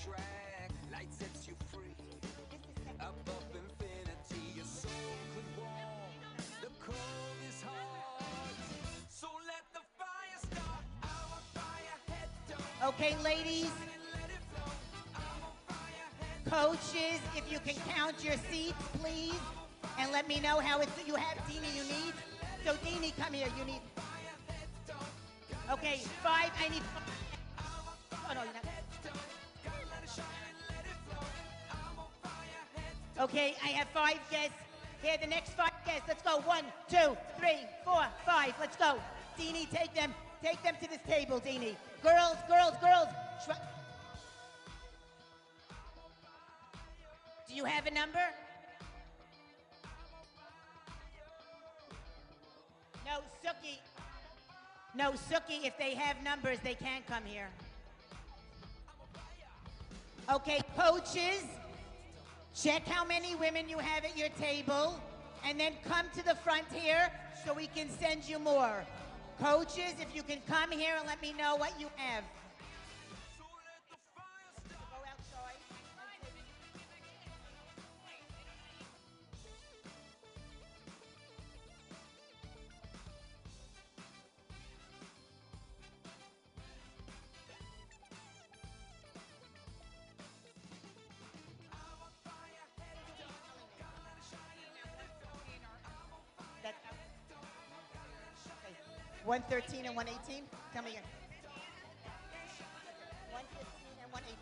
track. Light sets you free. Above infinity, your soul could warm. The cold is hard. So let the fire start. Our fire head don't. Okay, ladies. Coaches, if you can count your seats, please, and let me know how it's. You have Deanie. You need. So Deanie, come here. You need. Okay, 5. I need 5. Oh no, you're not. Okay, I have 5 guests. Here, the next 5 guests. Let's go. 1, 2, 3, 4, 5. Let's go. Deanie, take them to this table, Deanie. Girls. Do you have a number? No, Suki, if they have numbers, they can't come here. Okay, coaches, check how many women you have at your table, and then come to the front here so we can send you more. Coaches, if you can come here and let me know what you have. Go outside. That's okay. 113 and 118. Tell me again. 115 and 118.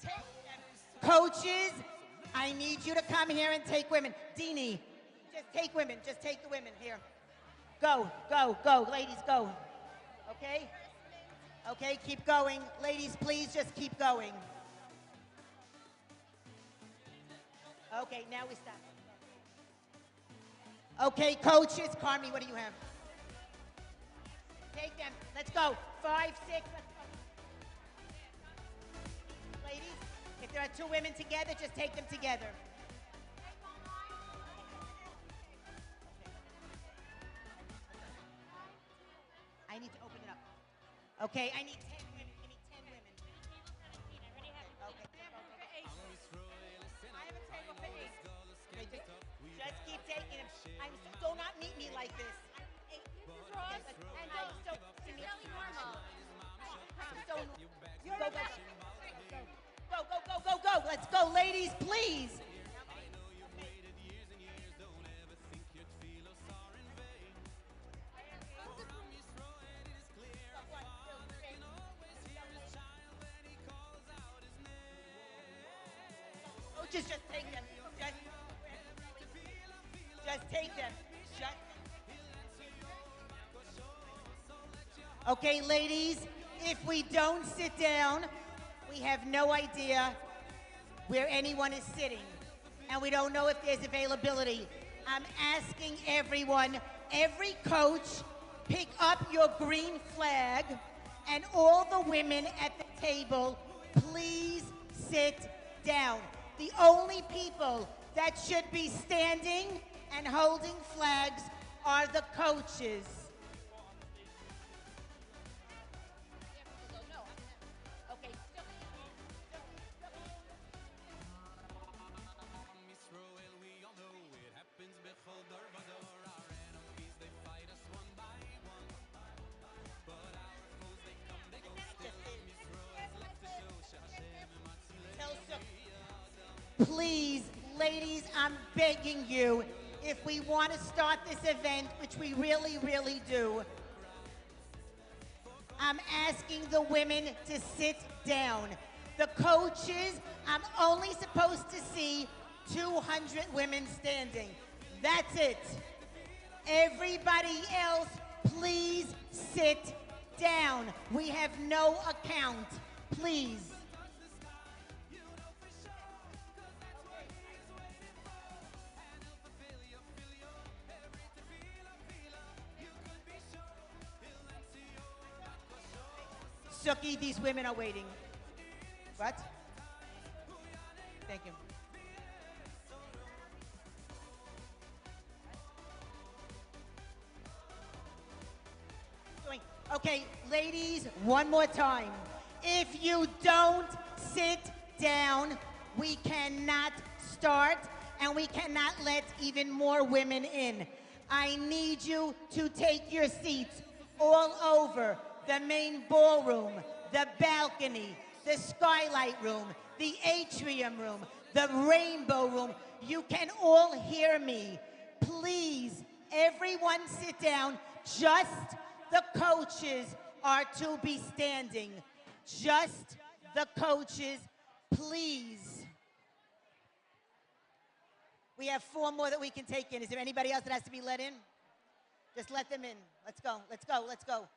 Take them. Coaches, I need you to come here and take women. Deanie, just take women. Just take the women here. Go. Ladies, go. Okay? Okay, keep going. Ladies, please just keep going. Okay, now we stop. Okay, coaches. Carmi, what do you have? Take them. Let's go. 5, 6. Let's go. Ladies, if there are 2 women together, just take them together. I need to open it up. Okay, I need 10 women. Give me 10 women. Okay. I have a table for 8. Okay, just keep taking them. Do not meet me like this. This is Ross, and So Sally Normal. Go. Let's go, ladies, please. Just take them. Just take them. Okay, ladies, if we don't sit down, we have no idea where anyone is sitting, and we don't know if there's availability. I'm asking everyone, every coach, pick up your green flag, and all the women at the table, please sit down. The only people that should be standing and holding flags are the coaches. Please, ladies, I'm begging you, if we want to start this event, which we really, really do, I'm asking the women to sit down. The coaches, I'm only supposed to see 200 women standing. That's it. Everybody else, please sit down. We have no account. Please. Suki, these women are waiting. What? Thank you. Okay, ladies, one more time. If you don't sit down, we cannot start, and we cannot let even more women in. I need you to take your seats all over the main ballroom, the balcony, the skylight room, the atrium room, the rainbow room. You can all hear me. Please, everyone sit down. Just the coaches are to be standing. Just the coaches, please. We have 4 more that we can take in. Is there anybody else that has to be let in? Just let them in. Let's go, let's go, let's go.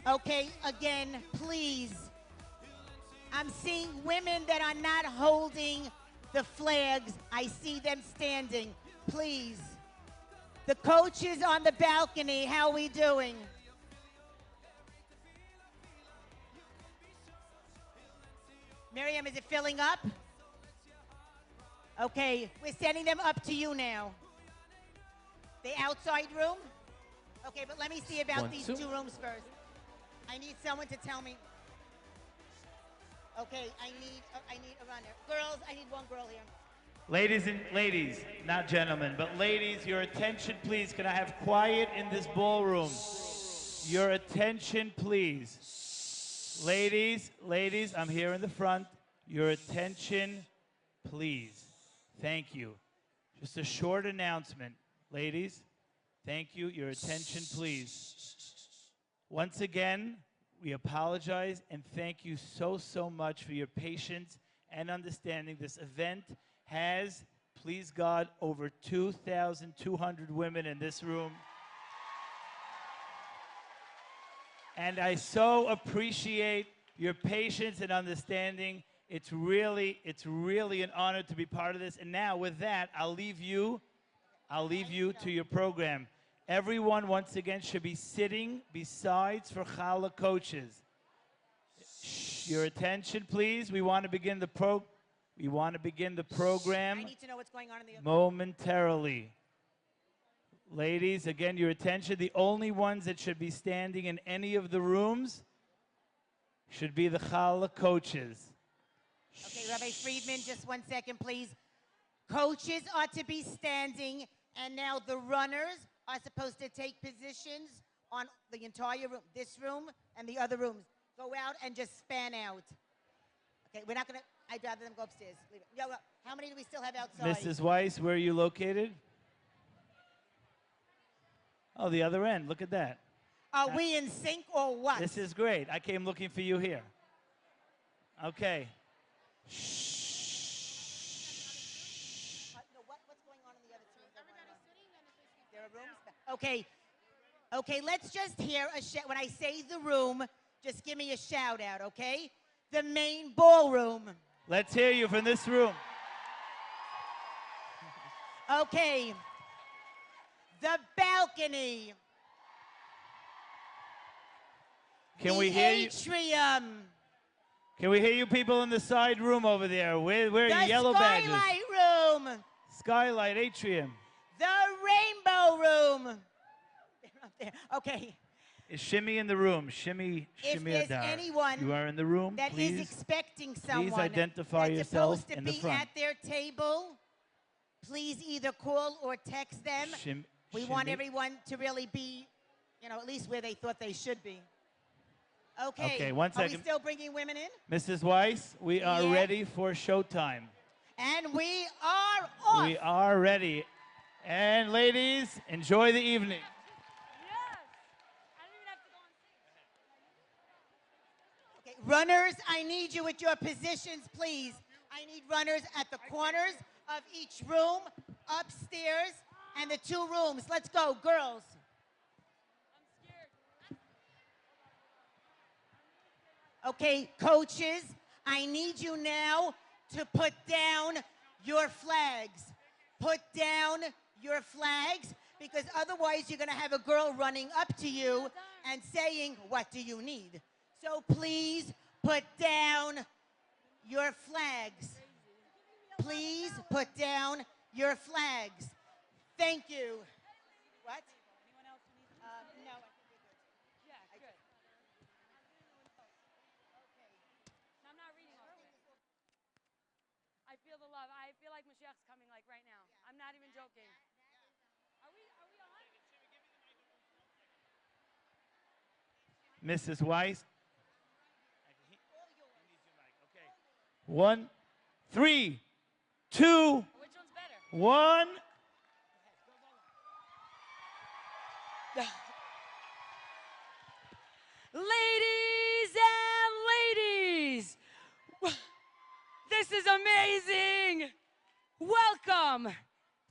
Okay, again, please. I'm seeing women that are not holding the flags. I see them standing. Please. The coaches on the balcony, how are we doing? Miriam, is it filling up? Okay, we're sending them up to you now. The outside room? Okay, but let me see about these 2 rooms first. I need someone to tell me. Okay, I need a runner. Girls, I need one girl here. Ladies, not gentlemen, but ladies, your attention, please. Can I have quiet in this ballroom? Your attention, please. Ladies, I'm here in the front. Your attention, please. Thank you. Just a short announcement. Ladies, thank you. Your attention, please. Once again, we apologize and thank you so much for your patience and understanding. This event has, please God, over 2,200 women in this room. And I so appreciate your patience and understanding. It's really an honor to be part of this. And now with that, I'll leave you to your program. Everyone, once again, should be sitting besides for Challah coaches. Shh, your attention, please. We want to begin the program. I need to know what's going on in the momentarily. Ladies, again, your attention. The only ones that should be standing in any of the rooms should be the Challah coaches. Okay, Rabbi Friedman, just 1 second, please. Coaches are to be standing, and now the runners are supposed to take positions on the entire room, this room and the other rooms. Go out and just span out. Okay, we're not going to, I'd rather them go upstairs. Leave it. Yo, how many do we still have outside? Mrs. Weiss, where are you located? Oh, the other end. Look at that. Are we in sync or what? This is great. I came looking for you here. Okay. Shh. No, what's going on in the other teams? Everybody's sitting and there are rooms? Okay. Okay, let's just hear a shout. When I say the room, just give me a shout out, okay? The main ballroom. Let's hear you from this room. Okay. The balcony. Can we hear you? Atrium. Can we hear you people in the side room over there? Where are your yellow badges? The skylight room. Skylight, atrium. The rainbow room. They're up there. Okay. Is Shimmy in the room? Shimmy If there's Adar. anyone You are in the room, that please. is expecting someone Please identify that's yourself supposed to in the be front. at their table, please either call or text them. We want Shimmy. everyone to really be, at least where they thought they should be. Okay. Okay, 1 Are we second. still bringing women in? Mrs. Weiss, we are Yeah. ready for showtime. And we are off. We are ready. And ladies, enjoy the evening. Okay, runners, I need you at your positions, please. I need runners at the corners of each room, upstairs, and the 2 rooms. Let's go, girls. Okay, coaches, I need you now to put down your flags. Put down your flags because otherwise you're going to have a girl running up to you and saying, what do you need? So please put down your flags. Please put down your flags. Thank you. What? No, I think we're good. Yeah, good. I'm not reading all of it. I feel the love. I feel like Mashiach's coming like right now. I'm not even joking. Are we on? Mrs. Weiss. Okay. 1, 3, 2, Which one's better? 1. Ladies and ladies, this is amazing. Welcome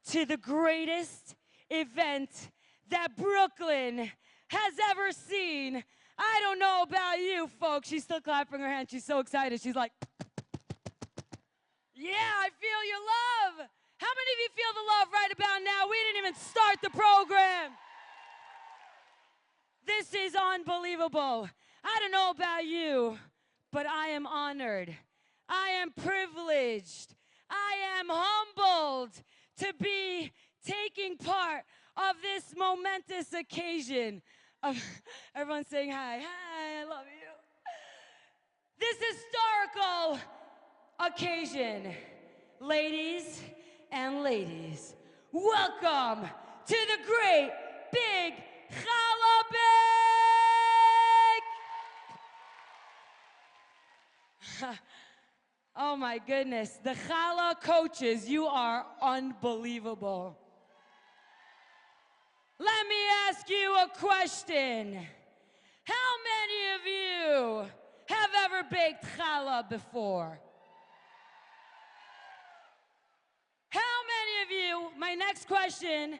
to the greatest event that Brooklyn has ever seen. I don't know about you folks. She's still clapping her hands. She's so excited. She's like, yeah, I feel your love. How many of you feel the love right about now? We didn't even start the program. This is unbelievable. I don't know about you, but I am honored. I am privileged. I am humbled to be taking part of this momentous occasion. Everyone's saying hi. Hi, I love you. This historical occasion, ladies and ladies, welcome to the great big Challah Bake! Oh my goodness, the Challah coaches, you are unbelievable. Let me ask you a question. How many of you have ever baked challah before? How many of you, my next question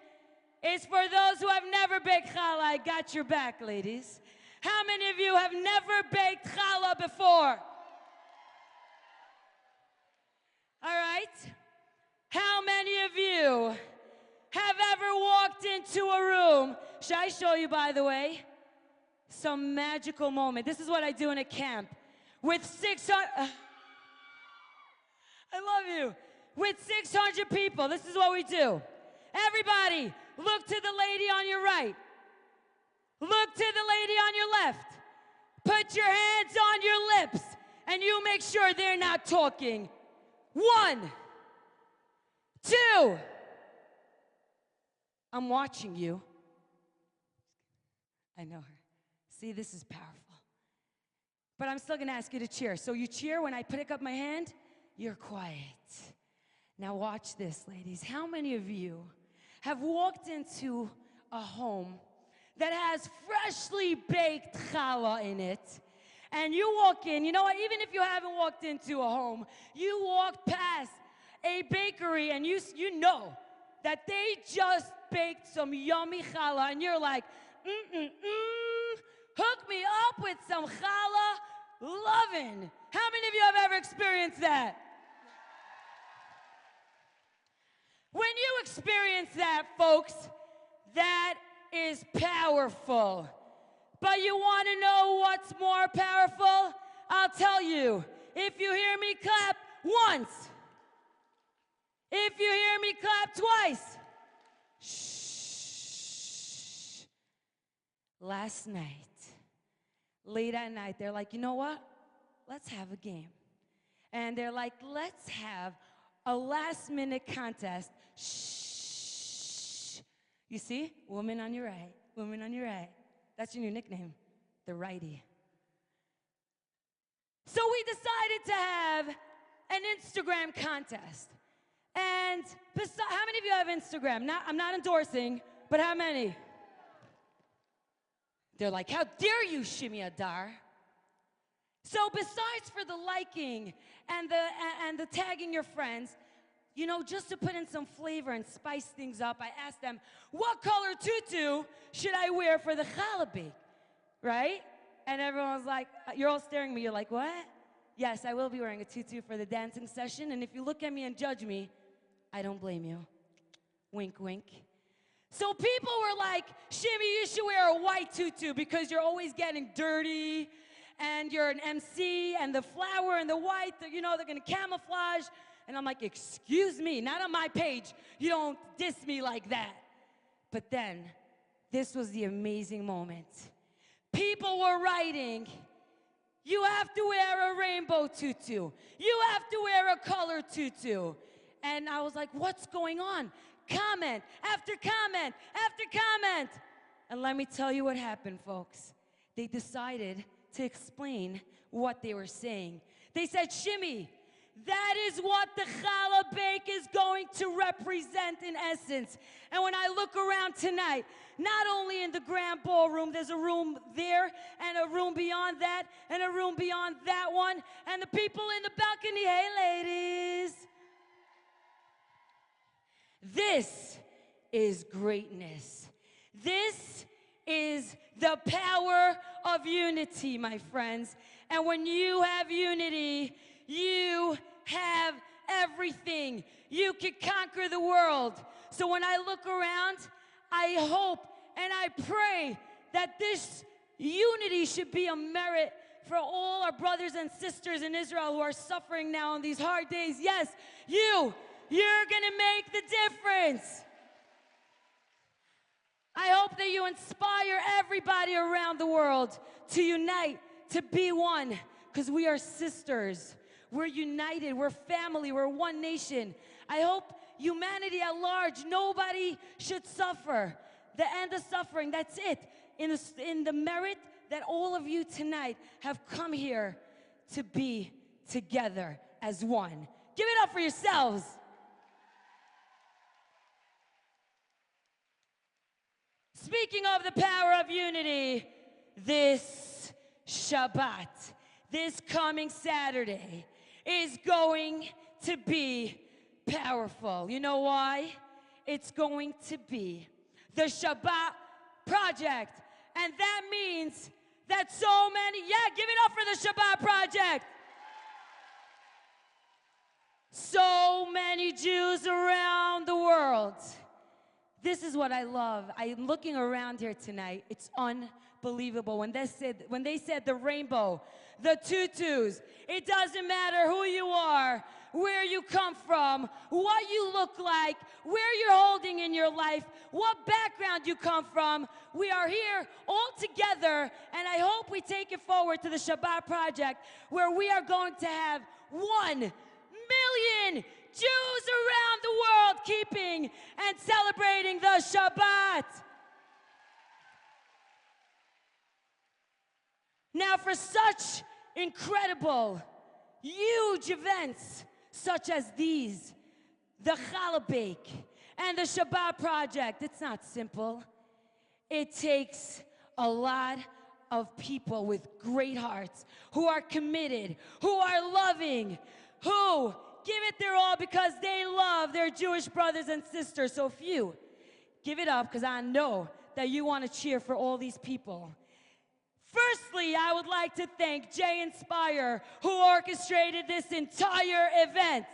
is for those who have never baked challah. I got your back, ladies. How many of you have never baked challah before? All right. How many of you have ever walked into a room? Should I show you, by the way? Some magical moment. This is what I do in a camp. With 600, I love you. With 600 people, this is what we do. Everybody, look to the lady on your right. Look to the lady on your left. Put your hands on your lips, and you make sure they're not talking. 1, 2. I'm watching you. I know her. See, this is powerful. But I'm still going to ask you to cheer. So you cheer when I pick up my hand, you're quiet. Now watch this, ladies. How many of you have walked into a home that has freshly baked challah in it, and you walk in, you know what, even if you haven't walked into a home, you walked past a bakery and you know that they just baked some yummy challah, and you're like, hook me up with some challah lovin'. How many of you have ever experienced that? When you experience that, folks, that is powerful. But you want to know what's more powerful? I'll tell you. If you hear me clap once, if you hear me clap twice, shh. Last night, late at night, they're like, you know what? Let's have a game. And they're like, let's have a last-minute contest. Shh. You see? Woman on your right. Woman on your right. That's your new nickname, the righty. So we decided to have an Instagram contest. And how many of you have Instagram? I'm not endorsing, but how many? They're like, how dare you, Shimi Adar? So besides for the liking and the tagging your friends, you know, just to put in some flavor and spice things up, I asked them, what color tutu should I wear for the challah bake, right? And everyone was like, you're all staring at me, you're like, what? Yes, I will be wearing a tutu for the dancing session, and if you look at me and judge me, I don't blame you. Wink, wink. So people were like, Shimmy, you should wear a white tutu because you're always getting dirty and you're an MC and the flower and the white, you know, they're gonna camouflage. And I'm like, excuse me, not on my page. You don't diss me like that. But then, this was the amazing moment. People were writing, you have to wear a rainbow tutu. You have to wear a color tutu. And I was like, what's going on? Comment after comment after comment. And let me tell you what happened, folks. They decided to explain what they were saying. They said, Shimmy, that is what the challah bake is going to represent in essence. And when I look around tonight, not only in the grand ballroom, there's a room there and a room beyond that and a room beyond that one, and the people in the balcony, hey ladies. This is greatness. This is the power of unity, my friends. And when you have unity, you have everything. You can conquer the world. So when I look around, I hope and I pray that this unity should be a merit for all our brothers and sisters in Israel who are suffering now in these hard days. Yes, you're gonna make the difference. I hope that you inspire everybody around the world to unite, to be one, because we are sisters. We're united, we're family, we're one nation. I hope humanity at large, nobody should suffer. The end of suffering, that's it. In the merit that all of you tonight have come here to be together as one. Give it up for yourselves. Speaking of the power of unity, this Shabbat, this coming Saturday, is going to be powerful. You know why? It's going to be the Shabbat Project. And that means that so many, give it up for the Shabbat Project. So many Jews around the world. This is what I love. I'm looking around here tonight. It's unbelievable. When they said the rainbow, the tutus, it doesn't matter who you are, where you come from, what you look like, where you're holding in your life, what background you come from. We are here all together, and I hope we take it forward to the Shabbat Project, where we are going to have 1 million Jews around the world keeping and celebrating the Shabbat. Now, for such incredible, huge events such as these, the Challah Bake and the Shabbat Project, it's not simple. It takes a lot of people with great hearts who are committed, who are loving, who give it their all because they love their Jewish brothers and sisters. So if you give it up, because I know that you want to cheer for all these people. Firstly, I would like to thank Jay Inspire, who orchestrated this entire event.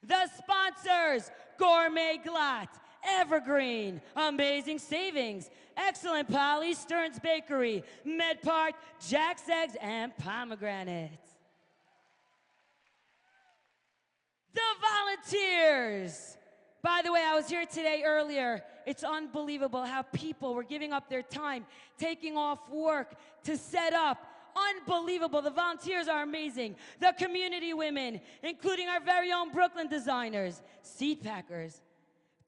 The sponsors, Gourmet Glatt, Evergreen, Amazing Savings, Excellent Polly, Stearns Bakery, MedPark, Jack's Eggs, and Pomegranates. The volunteers. By the way, I was here today earlier. It's unbelievable how people were giving up their time, taking off work to set up. Unbelievable. The volunteers are amazing. The community women, including our very own Brooklyn designers, seat packers,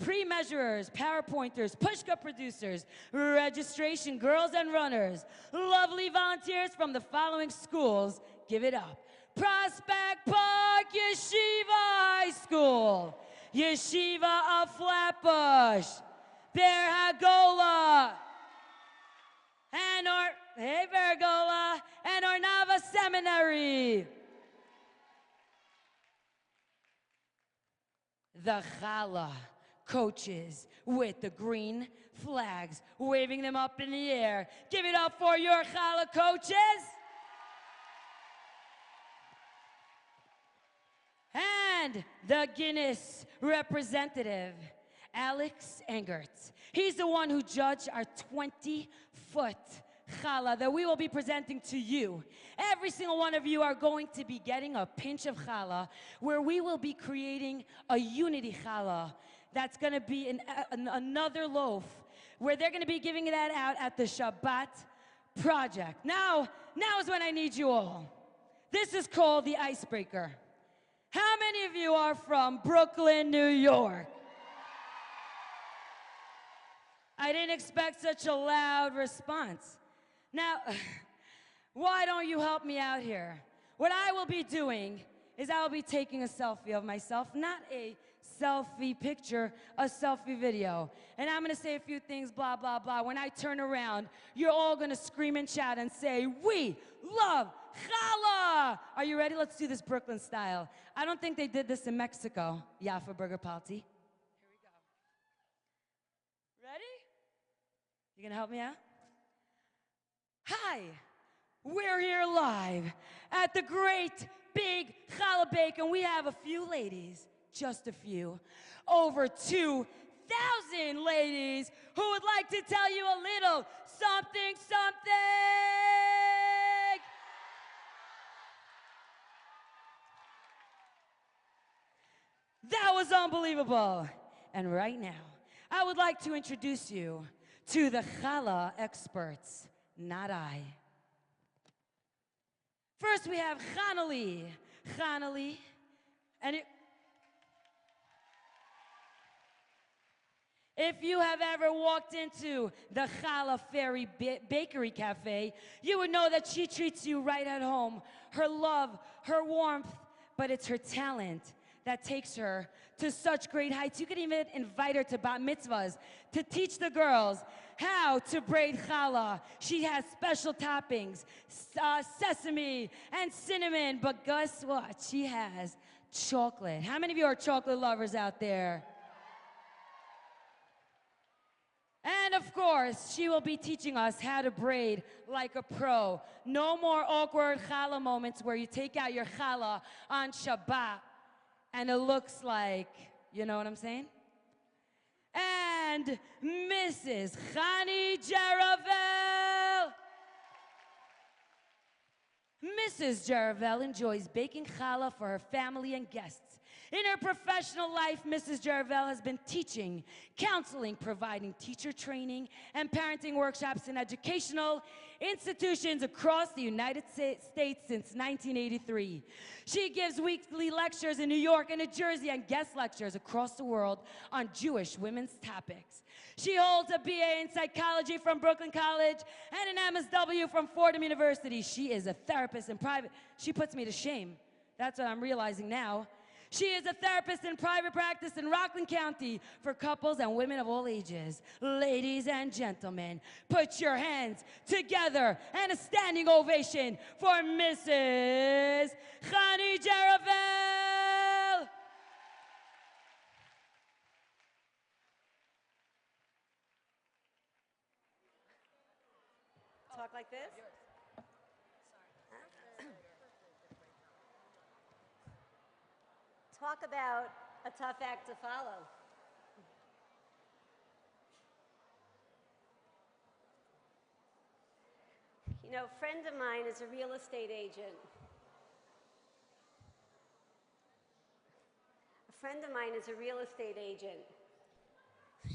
pre-measurers, PowerPointers, push-up producers, registration girls and runners, lovely volunteers from the following schools. Give it up. Prospect Park Yeshiva High School, Yeshiva of Flatbush, Bear Hagola, and Vergola, and Arnava Seminary. The Challah coaches with the green flags, waving them up in the air. Give it up for your Challah coaches. And the Guinness representative, Alex Engertz. He's the one who judged our 20-foot challah that we will be presenting to you. Every single one of you are going to be getting a pinch of challah, where we will be creating a unity challah that's going to be another loaf, where they're going to be giving that out at the Shabbat project. Now is when I need you all. This is called the icebreaker. How many of you are from Brooklyn, New York? I didn't expect such a loud response. Now, why don't you help me out here? What I will be doing is I will be taking a selfie of myself, not a selfie picture, a selfie video. And I'm gonna say a few things, blah, blah, blah. When I turn around, you're all gonna scream and shout and say, "We love challah!" Are you ready? Let's do this Brooklyn style. I don't think they did this in Mexico. Jaffa Burger Party. Here we go. Ready? You gonna help me out? Hi, we're here live at the great big challah bake, and we have a few ladies, just a few, over 2,000 ladies who would like to tell you a little something, something. That was unbelievable. And right now, I would like to introduce you to the challah experts, not I. First, we have Chanali. Chanali, and if you have ever walked into the Challah Fairy Bakery Cafe, you would know that she treats you right at home. Her love, her warmth, but it's her talent that takes her to such great heights. You could even invite her to bat mitzvahs to teach the girls how to braid challah. She has special toppings, sesame and cinnamon, but guess what? She has chocolate. How many of you are chocolate lovers out there? And of course, she will be teaching us how to braid like a pro. No more awkward challah moments where you take out your challah on Shabbat and it looks like, you know what I'm saying? And Mrs. Chani Jaravel. Mrs. Jaravel enjoys baking challah for her family and guests. In her professional life, Mrs. Jaravel has been teaching, counseling, providing teacher training, and parenting workshops in educational institutions across the United States since 1983. She gives weekly lectures in New York and New Jersey and guest lectures across the world on Jewish women's topics. She holds a BA in psychology from Brooklyn College and an MSW from Fordham University. She is a therapist in private. She puts me to shame. That's what I'm realizing now. She is a therapist in private practice in Rockland County for couples and women of all ages. Ladies and gentlemen, put your hands together and a standing ovation for Mrs. Chani Jaravel. Talk like this? Talk about a tough act to follow. You know, a friend of mine is a real estate agent.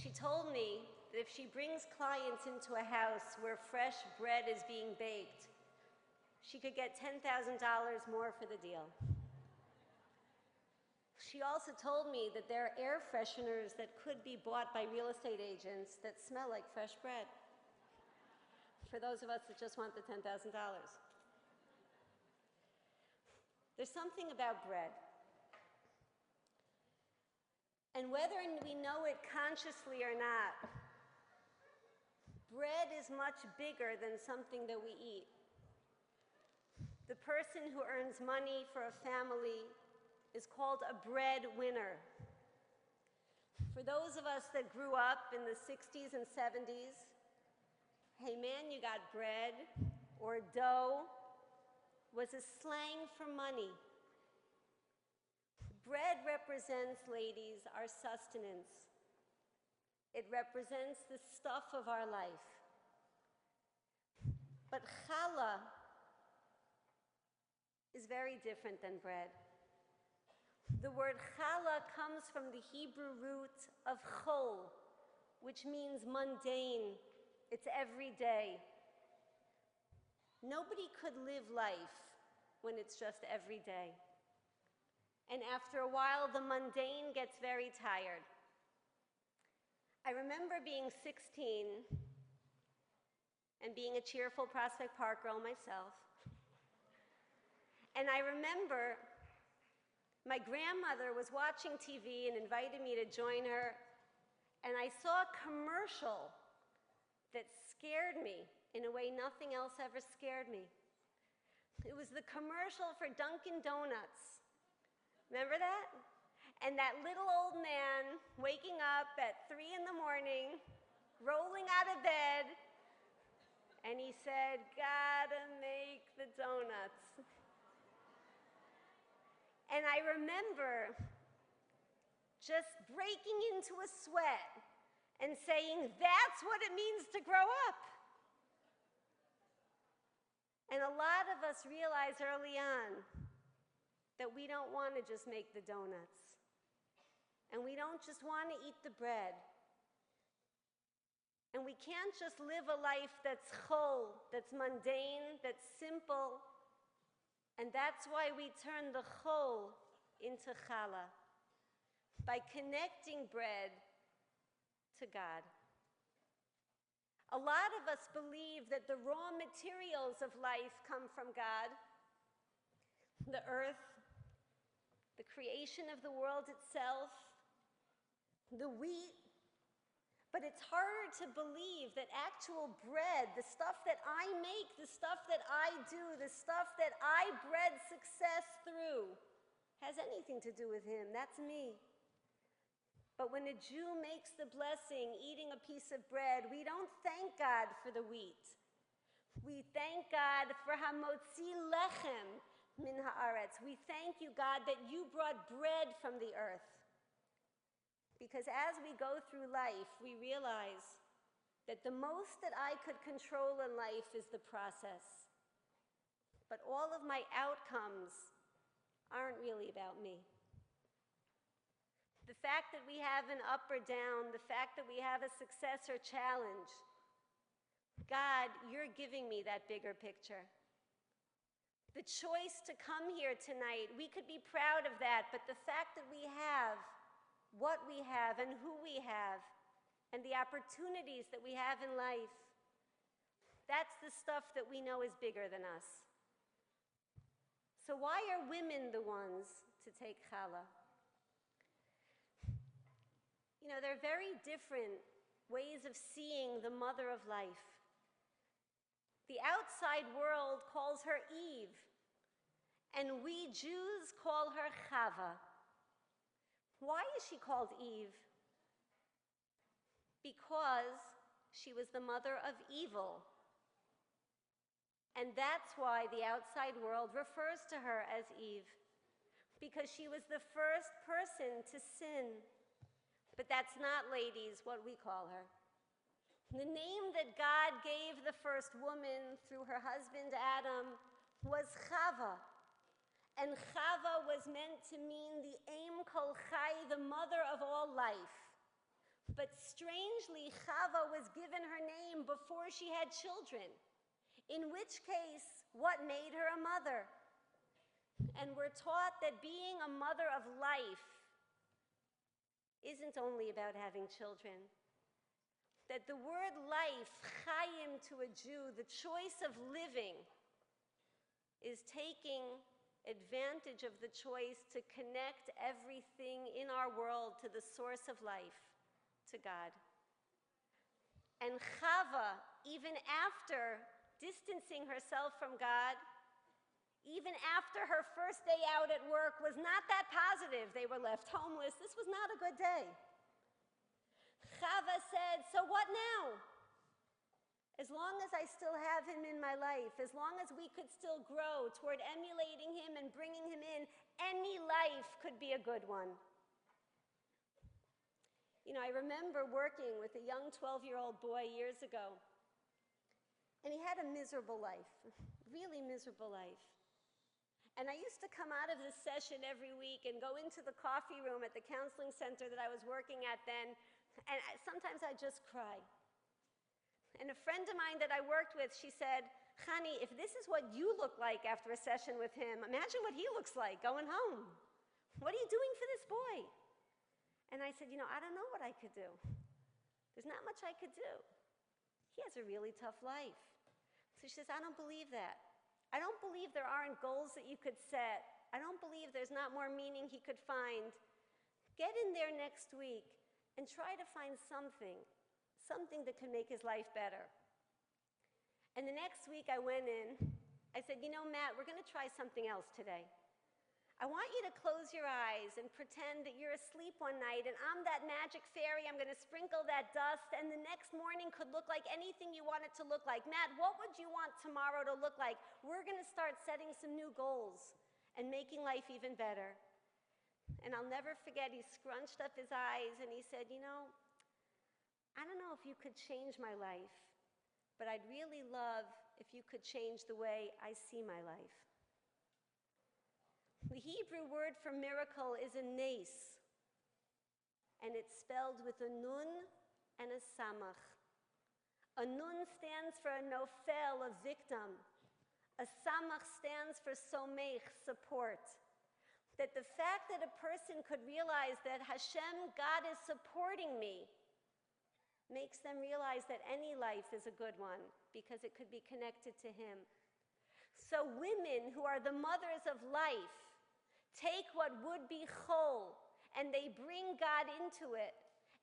She told me that if she brings clients into a house where fresh bread is being baked, she could get $10,000 more for the deal. She also told me that there are air fresheners that could be bought by real estate agents that smell like fresh bread, for those of us that just want the $10,000. There's something about bread. And whether we know it consciously or not, bread is much bigger than something that we eat. The person who earns money for a family is called a breadwinner. For those of us that grew up in the 60s and 70s, hey man, you got bread, or dough, was a slang for money. Bread represents, ladies, our sustenance. It represents the stuff of our life. But challah is very different than bread. The word challah comes from the Hebrew root of chol, which means mundane. It's every day. Nobody could live life when it's just every day. And after a while, the mundane gets very tired. I remember being 16 and being a cheerful Prospect Park girl myself. And I remember my grandmother was watching TV and invited me to join her, and I saw a commercial that scared me in a way nothing else ever scared me. It was the commercial for Dunkin' Donuts. Remember that? And that little old man waking up at 3 in the morning, rolling out of bed, and he said, "Gotta make the donuts." And I remember just breaking into a sweat and saying, that's what it means to grow up. And a lot of us realize early on that we don't want to just make the donuts. And we don't just want to eat the bread. And we can't just live a life that's chol, that's mundane, that's simple. And that's why we turn the chol into challah, by connecting bread to God. A lot of us believe that the raw materials of life come from God, the earth, the creation of the world itself, the wheat. But it's harder to believe that actual bread, the stuff that I make, the stuff that I do, the stuff that I bread success through, has anything to do with him. That's me. But when a Jew makes the blessing, eating a piece of bread, we don't thank God for the wheat. We thank God for hamotzi lechem min haaretz. We thank you, God, that you brought bread from the earth. Because as we go through life, we realize that the most that I could control in life is the process. But all of my outcomes aren't really about me. The fact that we have an up or down, the fact that we have a success or challenge, God, you're giving me that bigger picture. The choice to come here tonight, we could be proud of that, but the fact that we have what we have and who we have and the opportunities that we have in life, that's the stuff that we know is bigger than us. So why are women the ones to take challah? You know, there are very different ways of seeing the mother of life. The outside world calls her Eve, and we Jews call her Chava. Why is she called Eve? Because she was the mother of evil. And that's why the outside world refers to her as Eve, because she was the first person to sin. But that's not, ladies, what we call her. The name that God gave the first woman through her husband Adam was Chava. And Chava was meant to mean the Aim Kol Chai, the mother of all life. But strangely, Chava was given her name before she had children, in which case, what made her a mother? And we're taught that being a mother of life isn't only about having children. That the word life, chayim to a Jew, the choice of living, is taking advantage of the choice to connect everything in our world to the source of life, to God. And Chava, even after distancing herself from God, even after her first day out at work was not that positive, they were left homeless, this was not a good day. Chava said, so what now? As long as I still have him in my life, as long as we could still grow toward emulating him and bringing him in, any life could be a good one. You know, I remember working with a young 12-year-old boy years ago, and he had a miserable life, really miserable life. And I used to come out of this session every week and go into the coffee room at the counseling center that I was working at then, and sometimes I'd just cry. And a friend of mine that I worked with, she said, Chani, if this is what you look like after a session with him, imagine what he looks like going home. What are you doing for this boy? And I said, you know, I don't know what I could do. There's not much I could do. He has a really tough life. So she says, I don't believe that. I don't believe there aren't goals that you could set. I don't believe there's not more meaning he could find. Get in there next week and try to find something that could make his life better. And the next week I went in, I said, you know, Matt, we're going to try something else today. I want you to close your eyes and pretend that you're asleep one night and I'm that magic fairy. I'm going to sprinkle that dust, and the next morning could look like anything you want it to look like. Matt, what would you want tomorrow to look like? We're going to start setting some new goals and making life even better. And I'll never forget, he scrunched up his eyes and he said, you know, I don't know if you could change my life, but I'd really love if you could change the way I see my life. The Hebrew word for miracle is a nes, and it's spelled with a nun and a samach. A nun stands for a nofel, a victim. A samach stands for somech, support. That the fact that a person could realize that Hashem, God, is supporting me, makes them realize that any life is a good one because it could be connected to Him. So women who are the mothers of life take what would be chol and they bring God into it,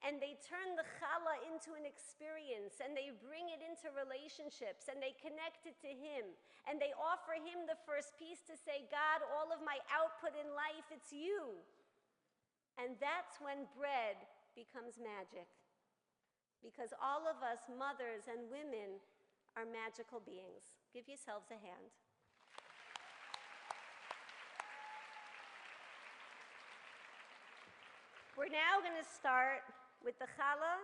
and they turn the challah into an experience, and they bring it into relationships, and they connect it to Him, and they offer Him the first piece to say, God, all of my output in life, it's you. And that's when bread becomes magic. Because all of us, mothers and women, are magical beings. Give yourselves a hand. We're now going to start with the challah.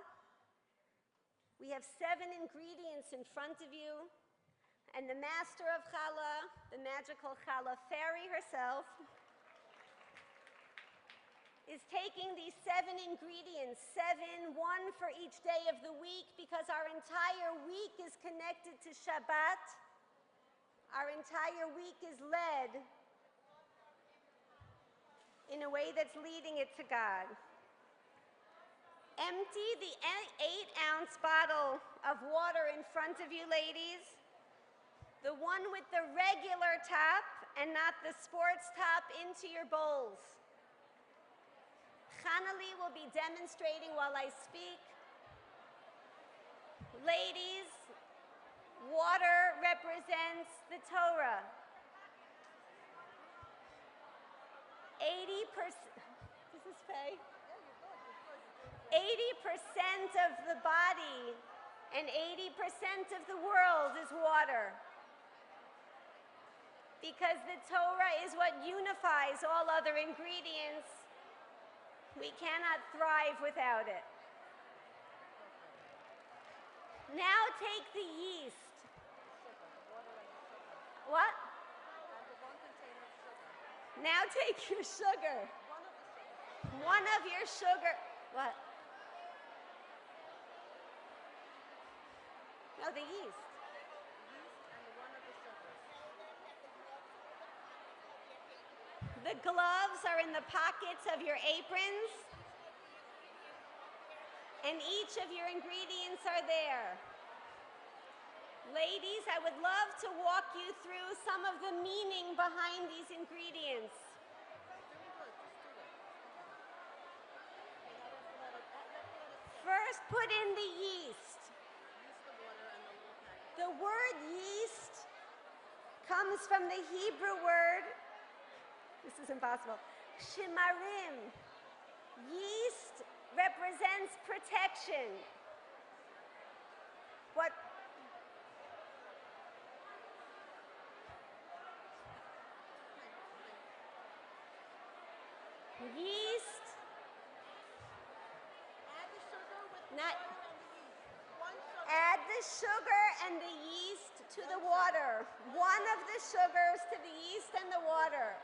We have 7 ingredients in front of you, and the master of challah, the magical challah fairy herself, is taking these 7 ingredients, 7, 1 for each day of the week, because our entire week is connected to Shabbat. Our entire week is led in a way that's leading it to God. Empty the 8-ounce bottle of water in front of you, ladies. The one with the regular top and not the sports top, into your bowls. Hanali will be demonstrating while I speak. Ladies, water represents the Torah. 80%, does this pay? 80% of the body and 80% of the world is water. Because the Torah is what unifies all other ingredients. We cannot thrive without it. Now take the yeast. What? Now take your sugar. One of your sugar. What? No, the yeast. The gloves are in the pockets of your aprons, and each of your ingredients are there. Ladies, I would love to walk you through some of the meaning behind these ingredients. First, put in the yeast. The word yeast comes from the Hebrew word, this is impossible, shimarim. Yeast represents protection. What and the yeast to the water. One of the sugars to the yeast and the water.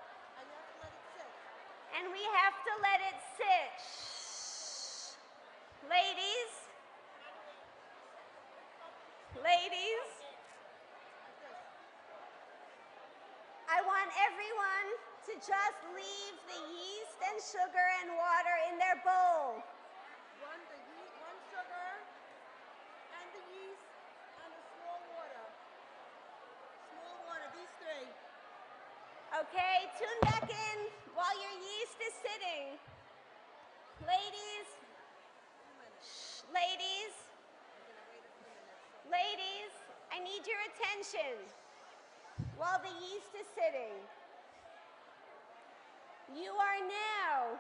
And we have to let it sit. Shh. Ladies, I want everyone to just leave the yeast and sugar and water in their bowl. One sugar, and the yeast, and the small water. Small water, these three. Okay, tune back in while your yeast is sitting. Ladies, shh, ladies, I need your attention while the yeast is sitting. You are now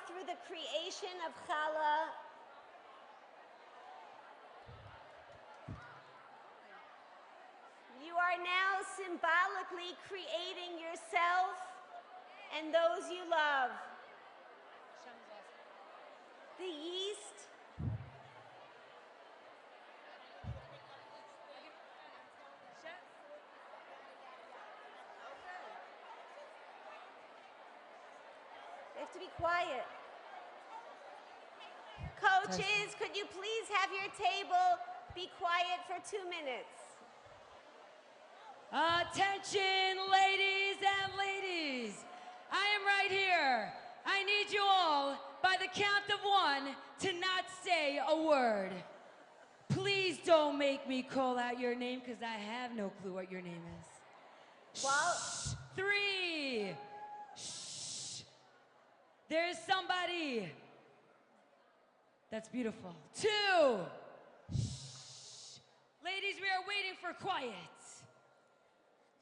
through the creation of Challah, you are now symbolically creating yourself and those you love. The yeast They have to be quiet. Coaches, could you please have your table be quiet for 2 minutes? Attention, ladies and ladies. I am right here. I need you all, by the count of 1, to not say a word. Please don't make me call out your name, because I have no clue what your name is. Well, 3. Shh. There's somebody. That's beautiful. 2. Shh. Ladies, we are waiting for quiet.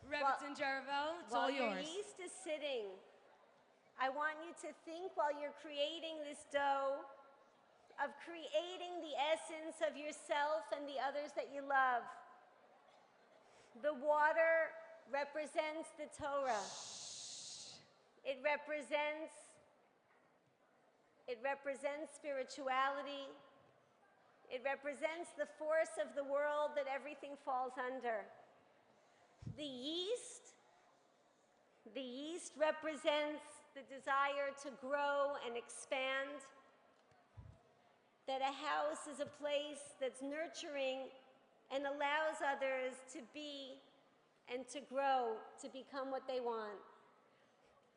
Rebbitzin Jaravel, it's all while your yours. yeast is sitting, I want you to think while you're creating this dough of creating the essence of yourself and the others that you love. The water represents the Torah. It represents spirituality. It represents the force of the world that everything falls under. The yeast represents the desire to grow and expand. That a house is a place that's nurturing and allows others to be and to grow, to become what they want.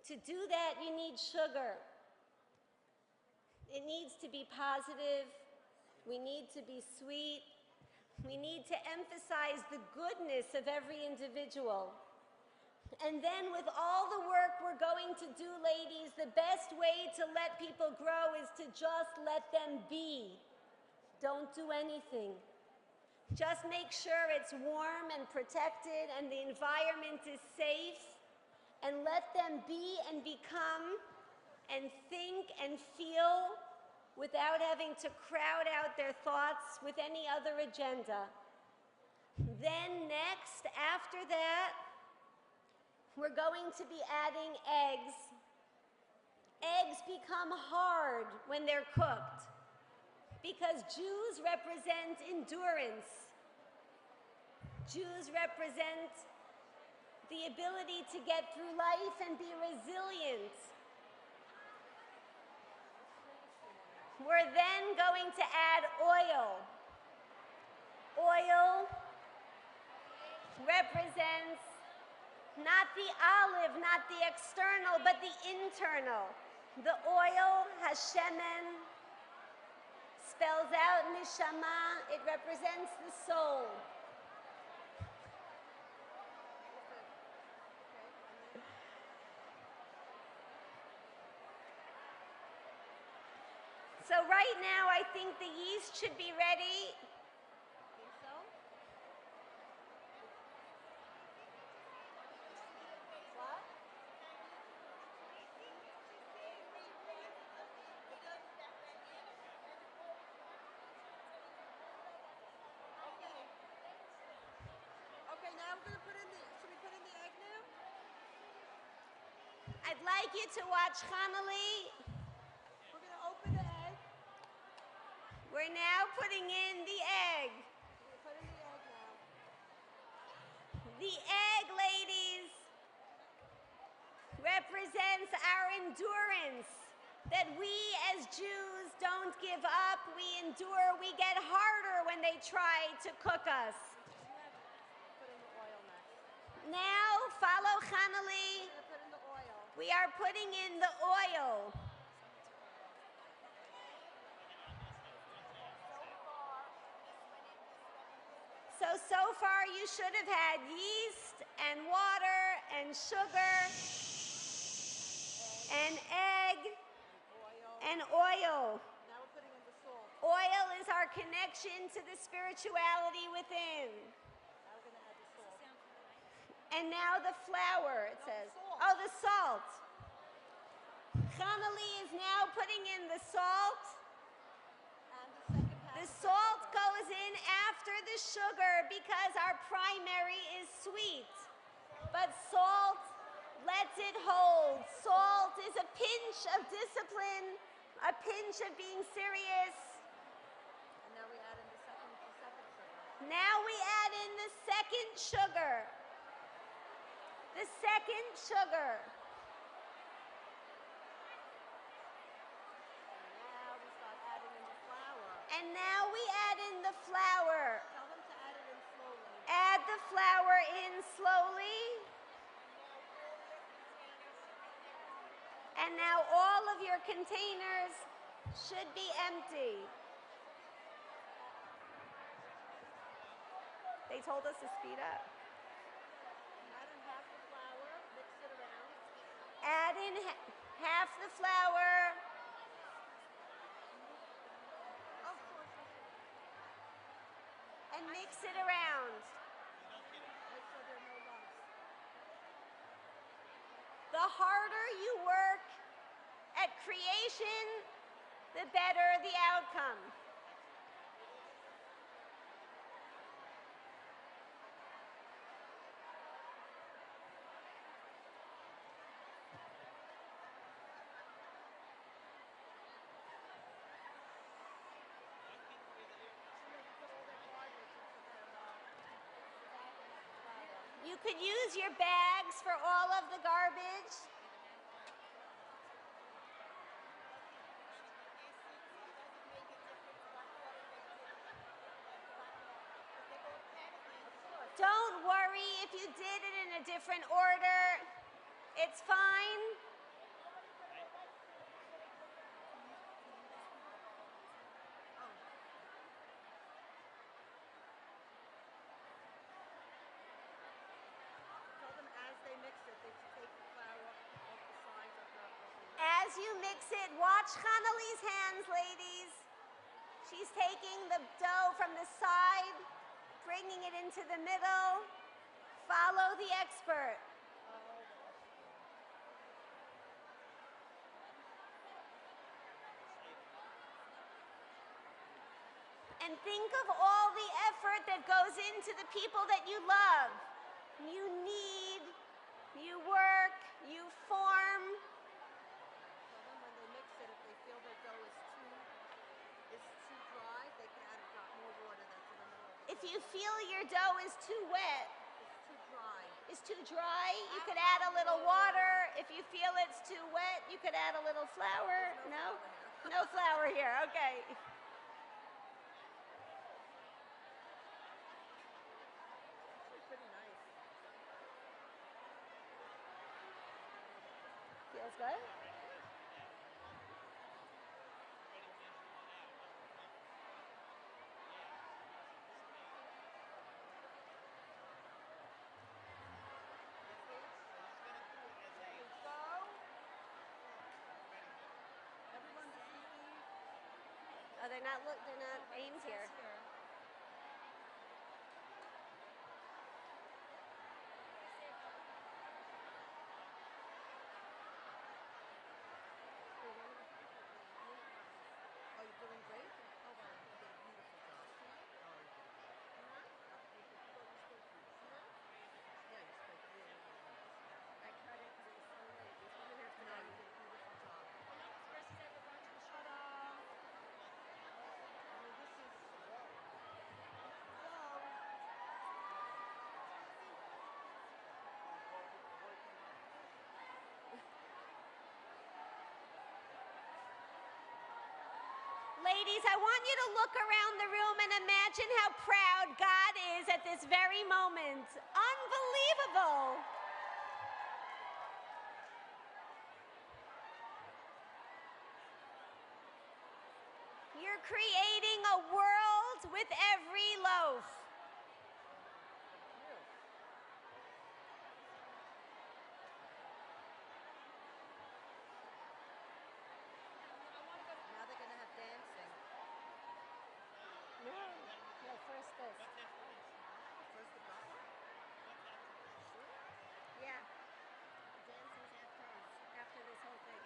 To do that, you need sugar. It needs to be positive. We need to be sweet. We need to emphasize the goodness of every individual. And then with all the work we're going to do, ladies, the best way to let people grow is to just let them be. Don't do anything. Just make sure it's warm and protected and the environment is safe, and let them be and become and think and feel without having to crowd out their thoughts with any other agenda. Then next, after that, we're going to be adding eggs. Eggs become hard when they're cooked because Jews represent endurance. Jews represent the ability to get through life and be resilient. We're then going to add oil. Oil represents not the olive, not the external, but the internal. The oil, Hashemen, spells out neshama. It represents the soul. So right now, I think the yeast should be ready. Think so? What? Okay, now we're gonna should we put in the egg now? I'd like you to watch Hanali. We're gonna open the egg. We're now putting in the egg. We're putting the egg now. The egg, ladies, represents our endurance. That we as Jews don't give up, we endure, we get harder when they try to cook us. Put in the oil next. Now, follow Hanali. We're gonna put in the oil. We are putting in the oil. So far you should have had yeast and water and sugar and egg and oil. Now we're putting in the salt. Oil is our connection to the spirituality within. Now we're gonna add the salt. And now the flour, it says. salt. Oh, the salt. Hanali is now putting in the salt. And the second half. The salt goes in after the sugar because our primary is sweet. But salt lets it hold. Salt is a pinch of discipline, a pinch of being serious. And now we add in the second sugar. Now we add in the second sugar. The second sugar. Now we start adding in the flour. And now we add in the flour. Tell them to add it in slowly. Add the flour in slowly. And now all of your containers should be empty. They told us to speed up. Add in half the flour. Mix it around. Add in half the flour. Of course. And mix it around. Make sure there are no lumps. The harder you work at creation, the better the outcome. You could use your bags for all of the garbage. Don't worry if you did it in a different order. It's fine. Tell them as they mix it, they should take the flour off the sides of the As you mix it, watch Hanali's hands, ladies. She's taking the dough from the side, bringing it into the middle. Follow the expert. And think of all the effort that goes into the people that you love. You need, you work, you form. Tell them when they mix it, if they feel their dough is too dry, they can add a drop more water that's in the middle of the If you feel your dough is too wet, It's too dry. is too dry, you could add a little water. If you feel it's too wet, you could add a little flour. No? No flour here, okay. Actually pretty nice. Feels good? Everyone to see Eve. Oh, they're not aimed here. Oh, you're doing great? Oh, wow. You did a beautiful job. Oh, you did great. Yeah, you spoke really, really nice. I cut it because it was so late. We didn't have to No, you did a beautiful job. Ta-da! Really Ladies, I want you to look around the room and imagine how proud God is at this very moment. Unbelievable. You're creating a world with every loaf. Now they're going to have dancing. No, first this. First the bottom? Yeah. Dancing's after this whole thing.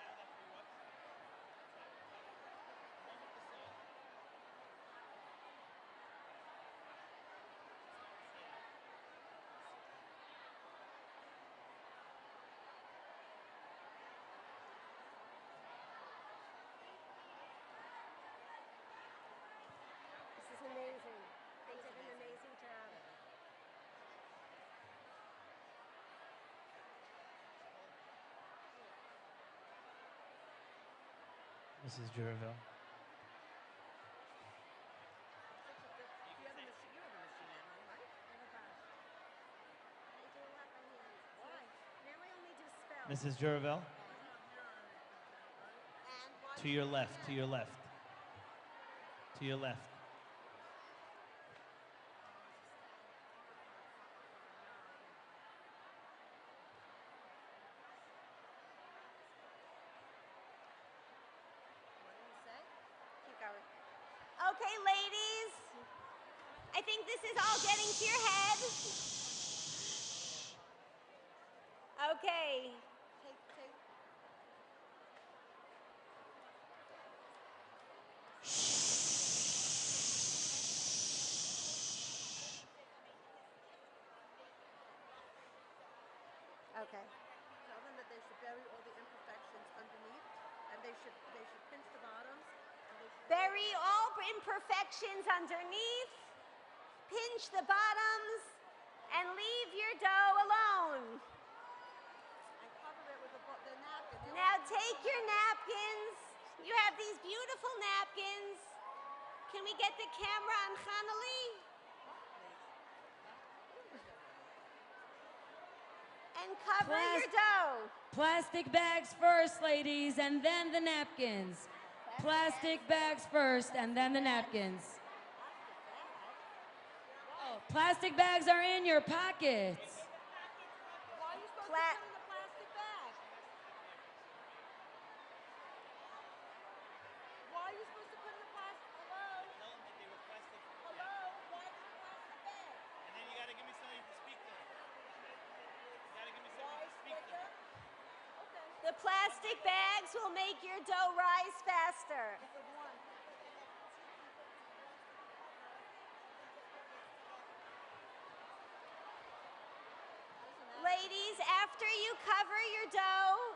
This is amazing. They did an amazing job. Mrs. Jurville. You have a machine at home, right? Oh my gosh. I do a lot by hand. Why? Now I only do spells. Mrs. Jurville. And why To your left, to your left. To your left. What do you say? Keep going. Okay, ladies. I think this is all getting to your head. Okay. Take. Okay. Tell them that they should bury all the imperfections underneath, and they should pinch the bottoms, and they should Bury all imperfections underneath. Pinch the bottoms and leave your dough alone. and cover it with the napkin. They Now all- take your napkins. You have these beautiful napkins. Can we get the camera on Hanali? And cover your dough. Plastic bags first, ladies, and then the napkins. Plastic bags first, and then the napkins. Oh, plastic bags are in your pockets. Why are you supposed to Pla- put in a plastic bag? Why are you supposed to put in a plastic? Hello? Hello? Why is it a plastic bag? And then you gotta give me something to speak to. You gotta give me Why quicker? Okay. The plastic bags will make your dough rise faster. Good one. Ladies, after you cover your dough,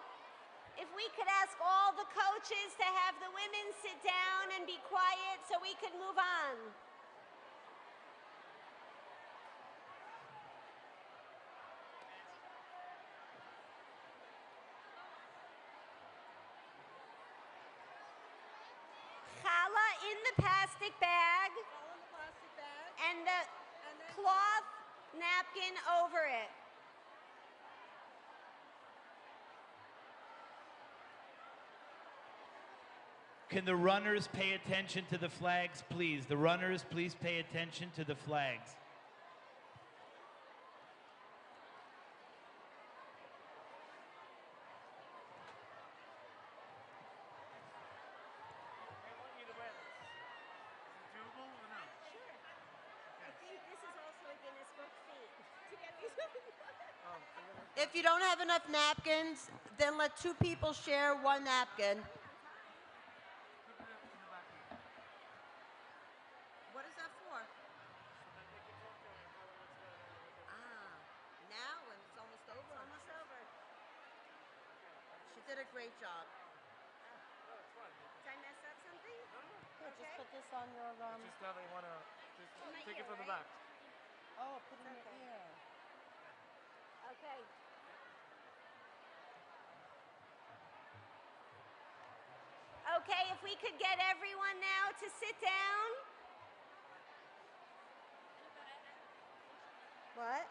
if we could ask all the coaches to have the women sit down and be quiet so we could move on. Challah in the plastic bag All in the plastic bag. and the And then cloth napkin over it. Can the runners pay attention to the flags, please? The runners, please pay attention to the flags. I think this is also a Guinness Book feat to get these. if you don't have enough napkins, then let two people share one napkin. What is that for? Now when it's almost over. Almost over. She did a great job. Did I mess up something? Here, Okay. just put this on your Just now they want to my take ear, it from the right? back. Oh, put it in your ear. Okay. Okay, if we could get everyone now to sit down. What?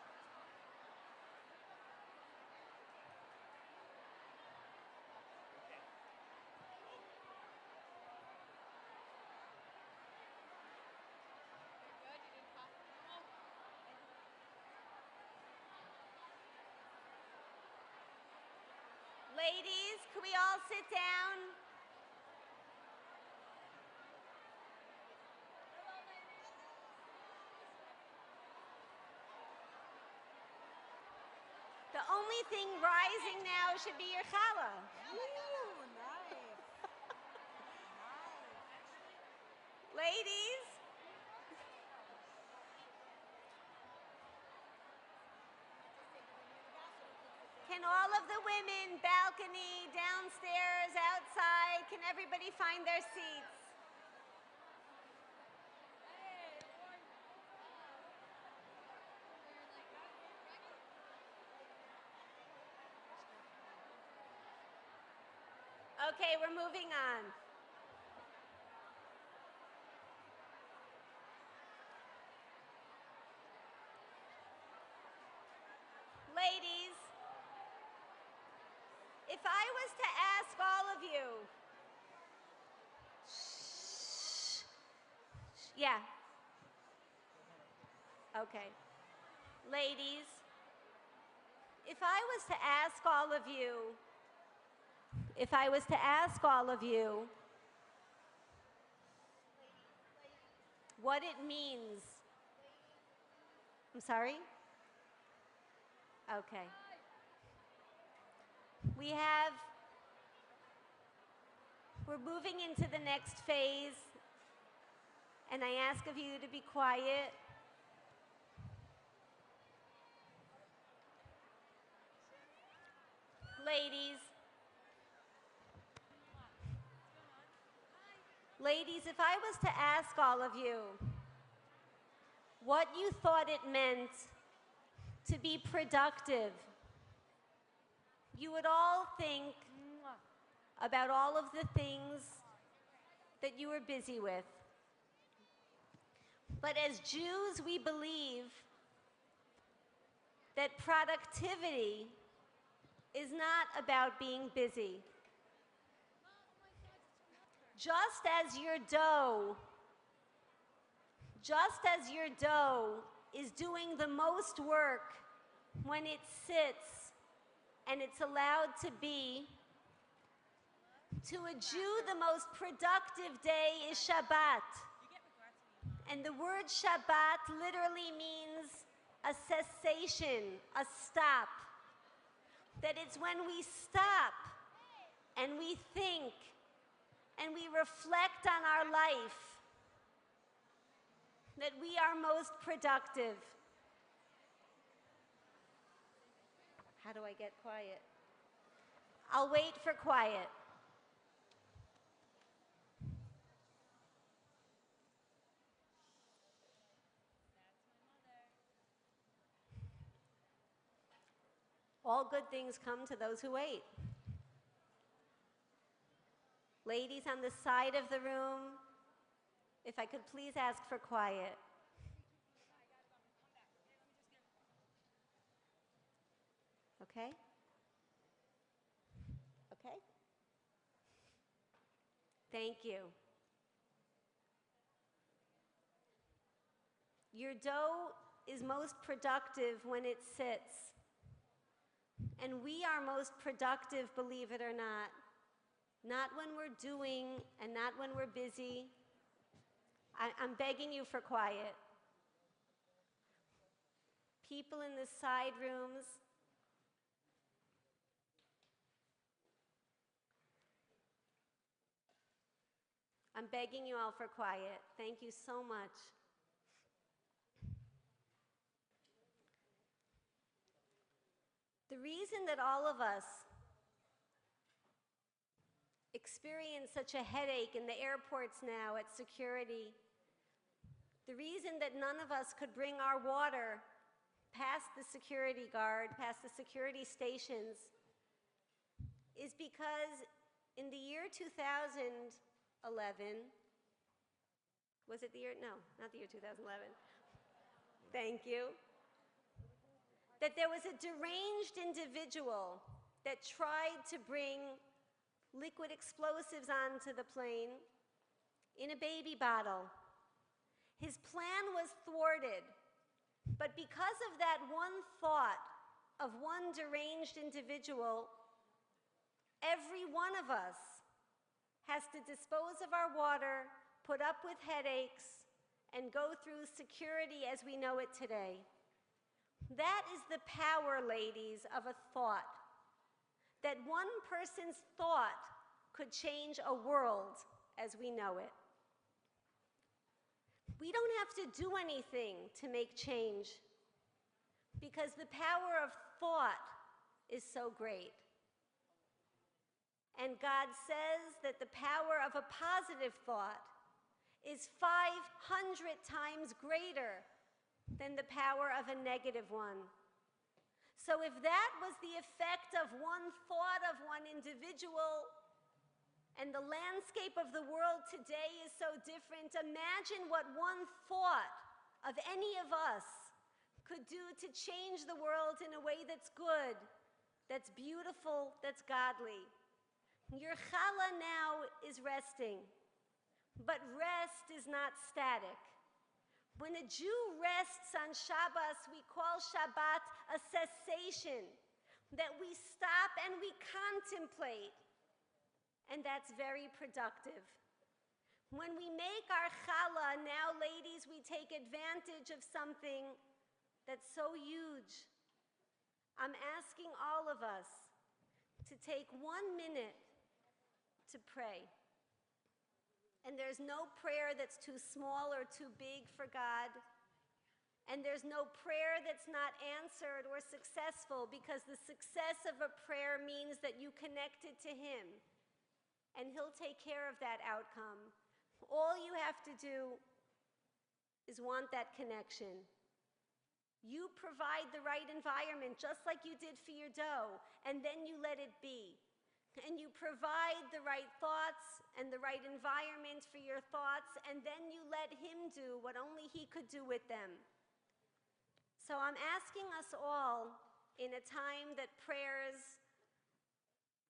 Ladies, can we all sit down? The only thing rising now should be your challah. Ooh, nice. Ladies, can all of the women, balcony, downstairs, outside, can everybody find their seats? Okay, we're moving on. Ladies, if I was to ask all of you, yeah. Okay. Ladies, if I was to ask all of you, what it means. I'm sorry? Okay. We're moving into the next phase, and I ask of you to be quiet. Ladies, if I was to ask all of you what you thought it meant to be productive, you would all think about all of the things that you were busy with. But as Jews, we believe that productivity is not about being busy. Just as your dough is doing the most work when it sits and it's allowed to be, to a Jew, the most productive day is Shabbat. And the word Shabbat literally means a cessation, a stop. That it's when we stop and we think and we reflect on our life that we are most productive. How do I get quiet? I'll wait for quiet. All good things come to those who wait. Ladies on the side of the room, if I could please ask for quiet. Okay? Okay? Thank you. Your dough is most productive when it sits. And we are most productive, believe it or not. Not when we're doing and not when we're busy. I'm begging you for quiet. People in the side rooms, I'm begging you all for quiet. Thank you so much. The reason that all of us experience such a headache in the airports now at security, the reason that none of us could bring our water past the security guard, past the security stations, is because in the year 2000, Was it the year? No, not the year 2011. Thank you. That there was a deranged individual that tried to bring liquid explosives onto the plane in a baby bottle. His plan was thwarted, but because of that one thought of one deranged individual, every one of us has to dispose of our water, put up with headaches, and go through security as we know it today. That is the power, ladies, of a thought. That one person's thought could change a world as we know it. We don't have to do anything to make change because the power of thought is so great. And God says that the power of a positive thought is 500 times greater than the power of a negative one. So if that was the effect of one thought of one individual, and the landscape of the world today is so different, imagine what one thought of any of us could do to change the world in a way that's good, that's beautiful, that's godly. Your challah now is resting, but rest is not static. When a Jew rests on Shabbos, we call Shabbat a cessation, that we stop and we contemplate, and that's very productive. When we make our challah, now ladies, we take advantage of something that's so huge. I'm asking all of us to take 1 minute to pray. And there's no prayer that's too small or too big for God. And there's no prayer that's not answered or successful, because the success of a prayer means that you connected to Him. And He'll take care of that outcome. All you have to do is want that connection. You provide the right environment, just like you did for your dough, and then you let it be. And you provide the right thoughts and the right environment for your thoughts, and then you let Him do what only He could do with them. So I'm asking us all, in a time that prayers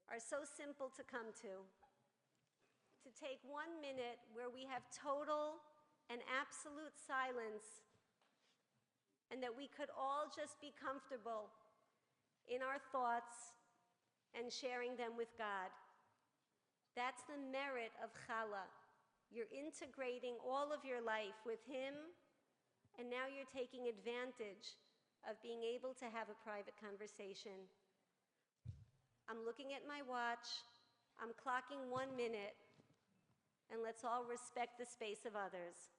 are so simple to come to take 1 minute where we have total and absolute silence, and that we could all just be comfortable in our thoughts and sharing them with God. That's the merit of Challah. You're integrating all of your life with Him, and now you're taking advantage of being able to have a private conversation. I'm looking at my watch. I'm clocking 1 minute, and let's all respect the space of others.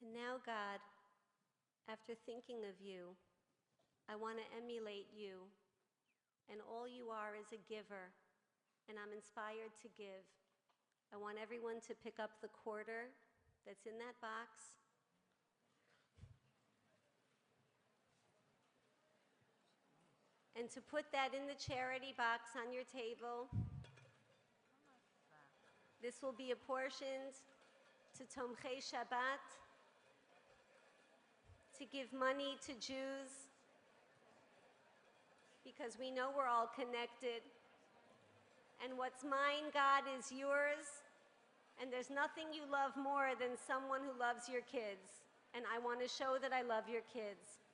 And now, God, after thinking of you, I want to emulate you, and all you are is a giver, and I'm inspired to give. I want everyone to pick up the quarter that's in that box. and to put that in the charity box on your table. This will be apportioned to Tomchei Shabbat, to give money to Jews, because we know we're all connected. And what's mine, God, is yours. And there's nothing you love more than someone who loves your kids. And I want to show that I love your kids.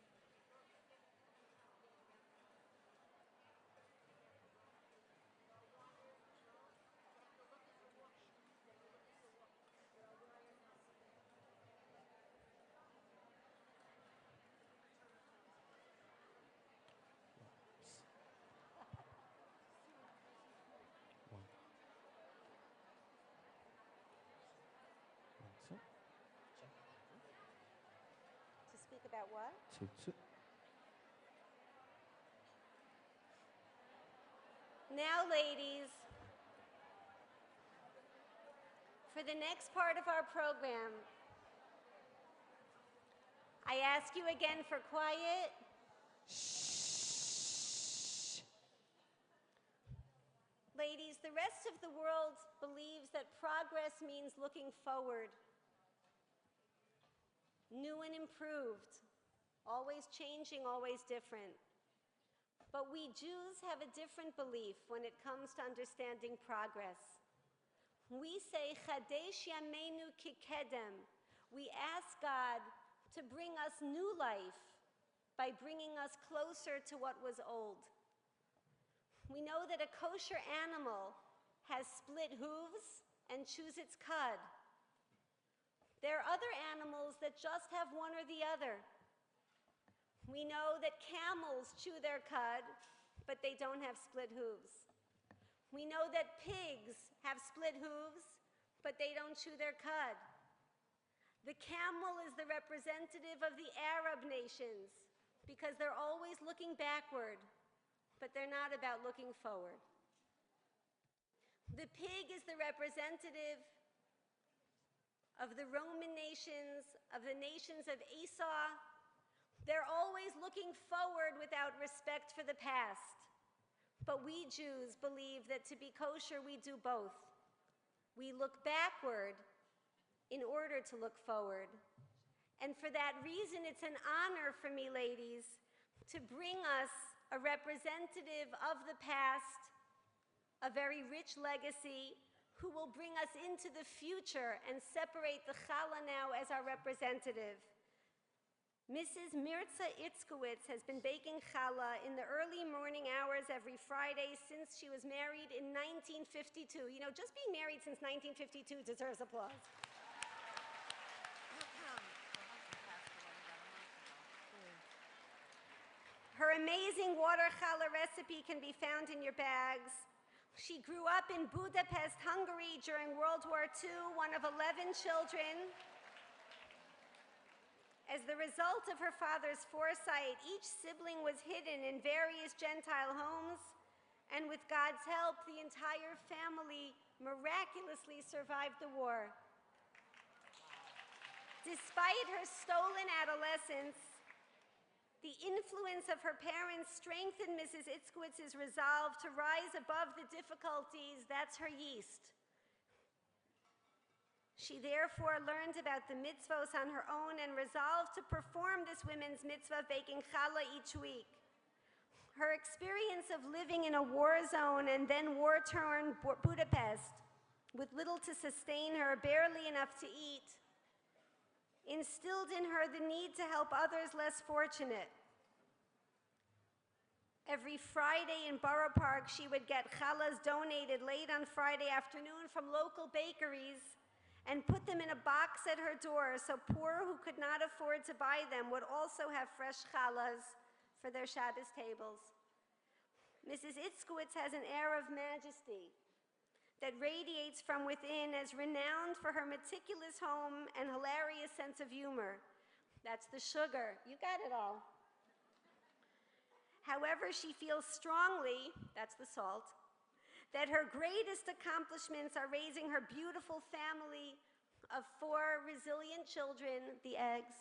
To speak about what? Now, ladies, for the next part of our program, I ask you again for quiet. Ladies, the rest of the world believes that progress means looking forward, new and improved, always changing, always different. But we Jews have a different belief when it comes to understanding progress. We say, Chadesh Yameinu Kikedem. We ask God to bring us new life by bringing us closer to what was old. We know that a kosher animal has split hooves and chews its cud. There are other animals that just have one or the other. We know that camels chew their cud, but they don't have split hooves. We know that pigs have split hooves, but they don't chew their cud. The camel is the representative of the Arab nations because they're always looking backward, but they're not about looking forward. The pig is the representative of the Roman nations, of the nations of Esau. They're always looking forward without respect for the past. But we Jews believe that to be kosher, we do both. We look backward in order to look forward. And for that reason, it's an honor for me, ladies, to bring us a representative of the past, a very rich legacy, who will bring us into the future and separate the Challah now as our representative. Mrs. Mirza Itzkowitz has been baking challah in the early morning hours every Friday since she was married in 1952. You know, just being married since 1952 deserves applause. Her amazing water challah recipe can be found in your bags. She grew up in Budapest, Hungary during World War II, one of 11 children. As the result of her father's foresight, each sibling was hidden in various Gentile homes, and with God's help, the entire family miraculously survived the war. Despite her stolen adolescence, the influence of her parents strengthened Mrs. Itzkowitz's resolve to rise above the difficulties. That's her yeast. She therefore learned about the mitzvos on her own and resolved to perform this women's mitzvah of baking challah each week. Her experience of living in a war zone and then war-torn Budapest, with little to sustain her, barely enough to eat, instilled in her the need to help others less fortunate. Every Friday in Borough Park, she would get challahs donated late on Friday afternoon from local bakeries and put them in a box at her door so poor who could not afford to buy them would also have fresh challahs for their Shabbos tables. Mrs. Itzkowitz has an air of majesty that radiates from within, as renowned for her meticulous home and hilarious sense of humor. That's the sugar. You got it all. However, she feels strongly, that's the salt, that her greatest accomplishments are raising her beautiful family of 4 resilient children, the eggs,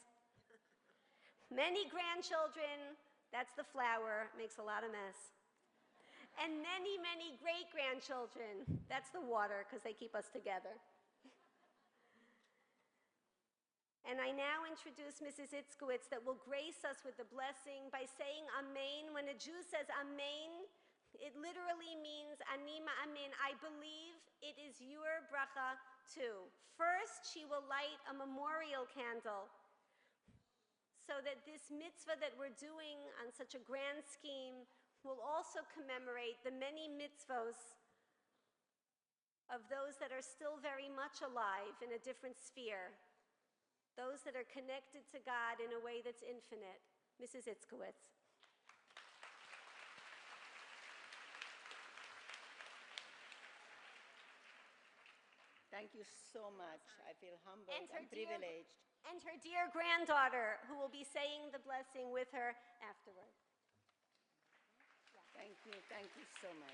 many grandchildren, That's the flower, makes a lot of mess. And many, many great-grandchildren. That's the water, because they keep us together. And I now introduce Mrs. Itzkowitz that will grace us with the blessing by saying Amen. When a Jew says Amen, it literally means Anima Amen. I believe it is your bracha too. First, she will light a memorial candle so that this mitzvah that we're doing on such a grand scheme will also commemorate the many mitzvos of those that are still very much alive in a different sphere, those that are connected to God in a way that's infinite. Mrs. Itzkowitz. Thank you so much. I feel humbled and privileged. And her dear granddaughter, who will be saying the blessing with her afterward. Thank you so much.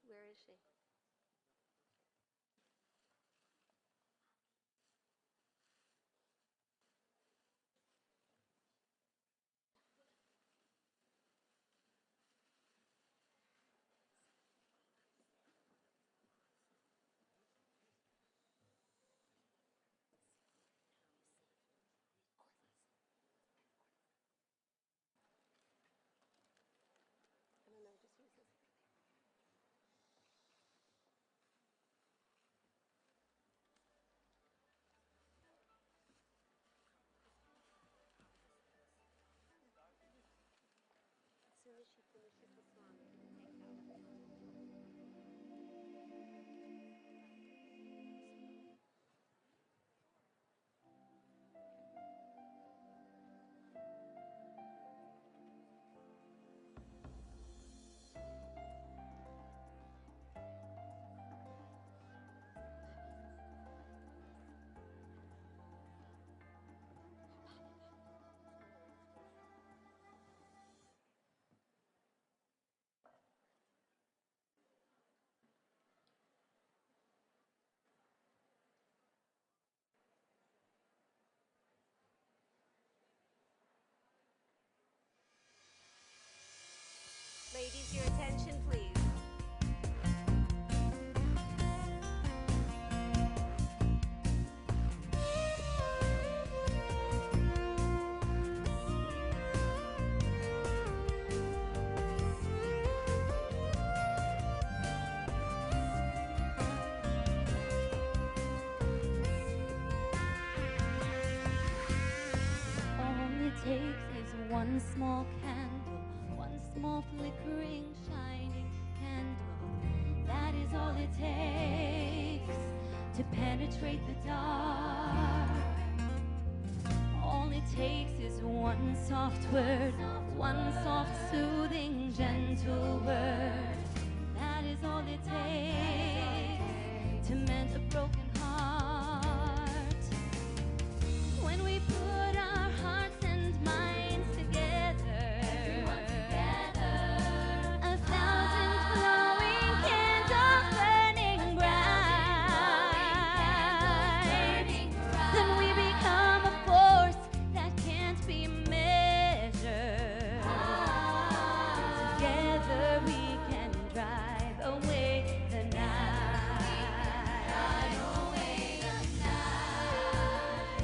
Where is she? I don't know, just use this. As soon as she finishes the song, we're going to take out. Ladies, your attention, please. All it takes is one small candle, one small flickering, shining candle. That is all it takes to penetrate the dark. All it takes is one soft word, one soft, soothing, gentle word. That is all it takes to mend a broken heart. When we put our hearts and minds together, everyone together, 1,000 glowing candles burning bright, then we become a force that can't be measured. Together we can drive away the night. Drive away the night.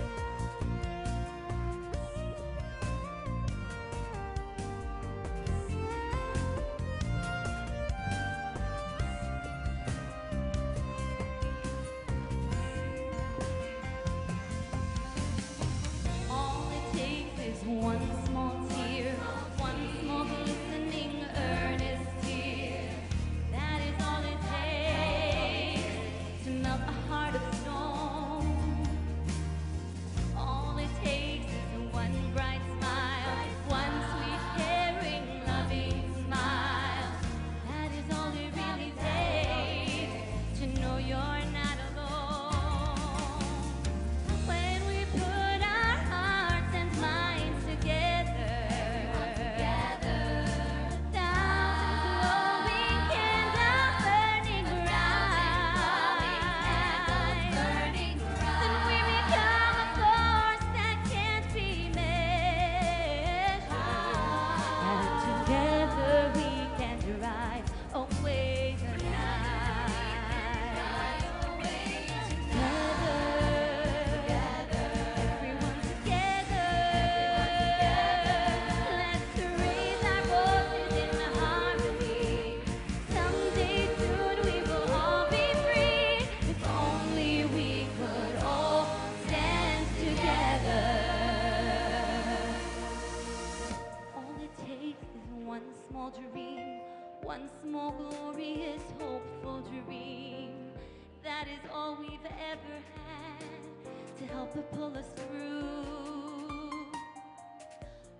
All it takes is one small tear, one small glistening, earnest tear. That is all it takes to melt a heart of stone. All it takes is one bright smile, one sweet, caring, loving smile. That is all it really takes to know you're not small dream, one small glorious hopeful dream. That is all we've ever had to help to pull us through.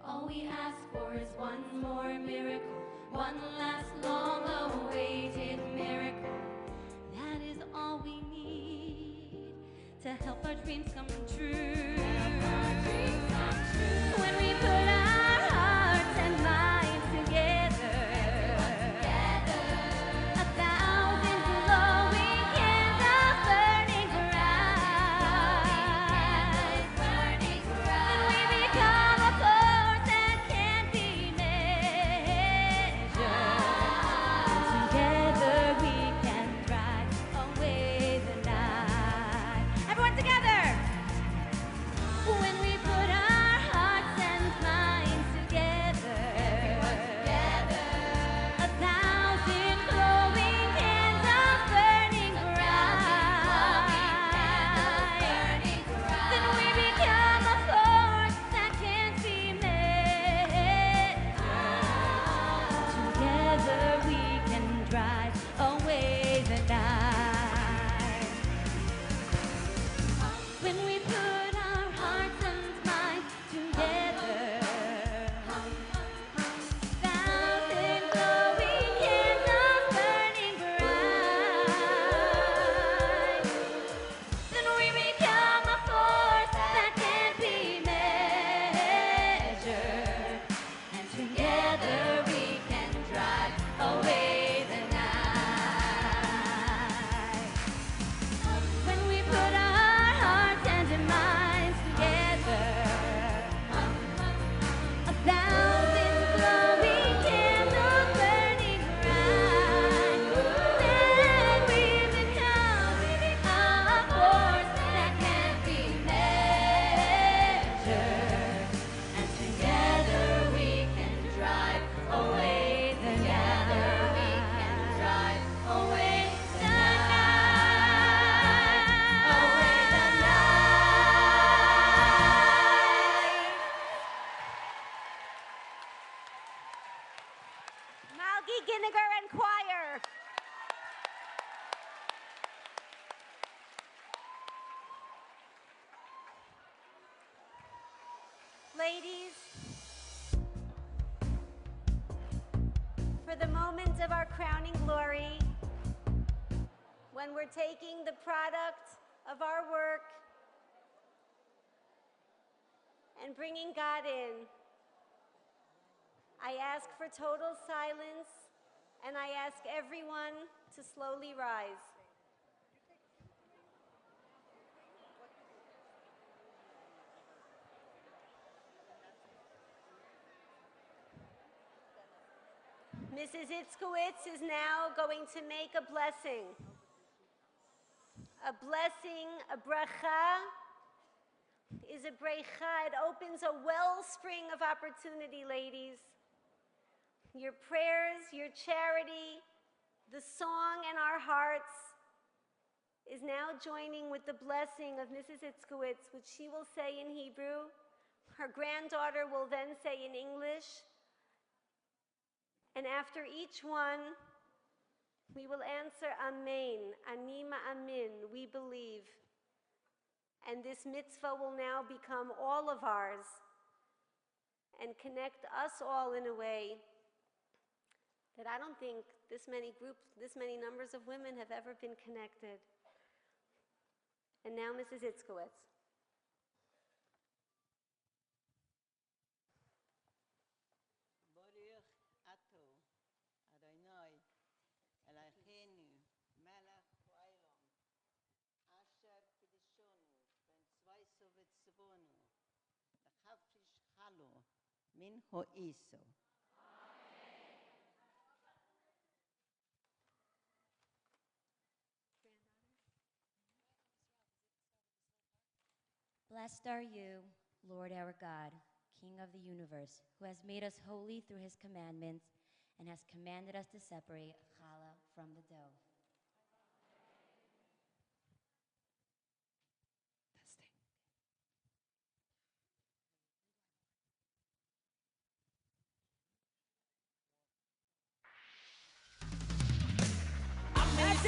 All we ask for is one more miracle, one last long-awaited miracle. That is all we need to help our dreams come true. When we put our hearts and minds together, a thousand glowing candles burning bright, then we become a force that can't be measured. Together we can drive away the night. Everyone together! When we put our hearts and minds together, a thousand glowing candles burning bright, then we become a force that can't be measured. Together we can drive away the night. When we put our hearts and minds together, thousand glowing candles burning bright, then we become a force that can't be measured, and together we can drive away the night. When we put our hearts and minds together, a thousand glowing candles burning bright, then we become a force that can't be measured, and together we can drive away the night. Away the night. Away the night. Malgi Ginniger and choir. Ladies, for the moment of our crowning glory, when we're taking the product of our work and bringing God in, I ask for total silence, and I ask everyone to slowly rise. Mrs. Itzkowitz is now going to make a blessing. A blessing, a bracha, is a brecha. It opens a wellspring of opportunity, ladies. Your prayers, your charity, the song in our hearts is now joining with the blessing of Mrs. Itzkowitz, which she will say in Hebrew. Her granddaughter will then say in English. And after each one, we will answer Amen, Anima Amin, we believe. And this mitzvah will now become all of ours and connect us all in a way that I don't think this many numbers of women have ever been connected. And now Mrs. Itzkowitz. Baruch ato Adonai Eloheinu melech haolam asher kiddushonu ben tzvaiso v'tzivonu l'chafrish chalo min ho'iso. Blessed are you, Lord our God, King of the universe, who has made us holy through his commandments and has commanded us to separate challah from the dough.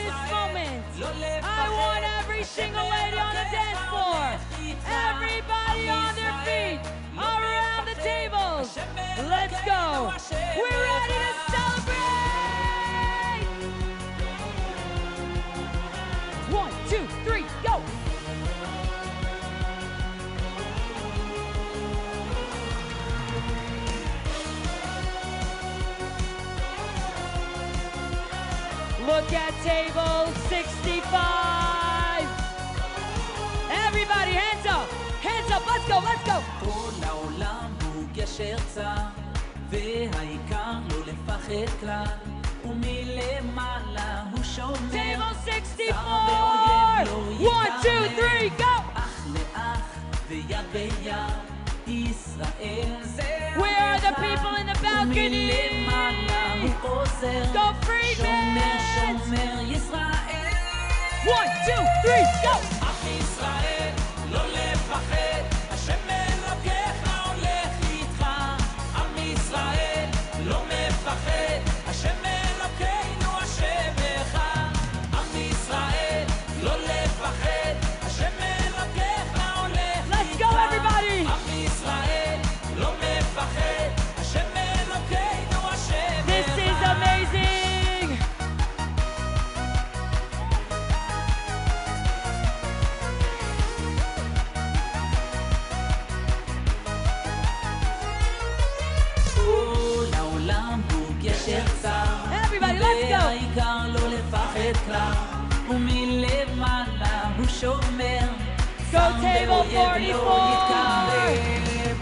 this moment. I want every single lady on the dance floor. Everybody on their feet. Around the tables. Let's go. We're ready to celebrate. 1, 2, 3, go. Look at table 65. Everybody, hands up. Hands up. Let's go. Let's go. כל העולם הוא גשר צר, והעיקר לא לפחד כלל, ומלמעלה הוא שומר. Table 64. 1, 2, 3, go. אח לאח ויד ביד, ישראל זה Where are the people in the balcony? ומלמעלה הוא עוזר. Go Friedman. שומר ישראל. 1, 2, 3, go. עם ישראל לא לפחד, השם אלוקיך הולך איתך. עם ישראל לא מפחד, השם אלוקינו השם אחד. עם ישראל לא לפחד, השם אלוקיך הולך איתך. Let's go, everybody. עם ישראל לא מפחד, השם אלוקינו השם This is amazing. כל העולם הוא גשר צר, Everybody, let's go. והעיקר לא לפחד כלל, ומלמעלה הוא שומר. Go table 44.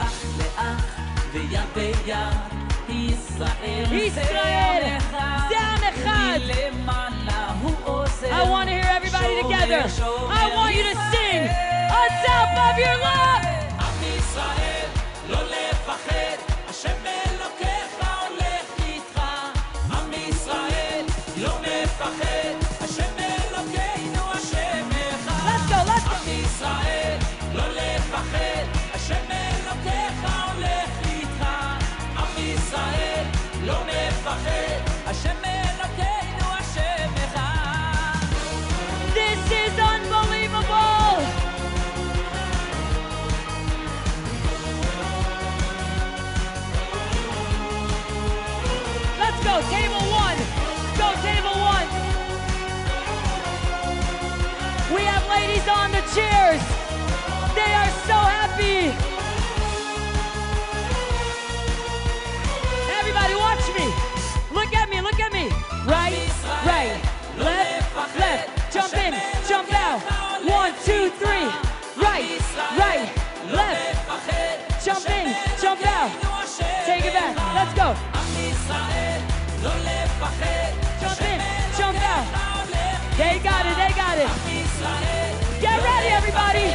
אח לאח ויד ביד, ישראל ישראל, זה עם זה עם אחד. מלמעלה הוא עוזר. I want to hear everybody together. I want you to sing on top of your lungs. עם ישראל לא לפחד, השם אלוקיך הולך איתך. עם ישראל לא מפחד, השם אלוקינו השם אחד. Let's go, let's go. עם ישראל לא לפחד, השם אלוקיך הולך איתך. עם ישראל לא מפחד, השם אלוקינו השם אחד. This is unbelievable. Let's go, table 1. Go, table 1. We have ladies on the chairs. They are so happy. Everybody watch me. Look at me, look at me. Right, right, left, left. Jump in, jump out. 1, 2, 3. Right, right, left. Jump in, jump out. Take it back. Let's go. עם ישראל לא לפחד, Jump in, jump out. They got it, they got it. עם ישראל Get ready, everybody.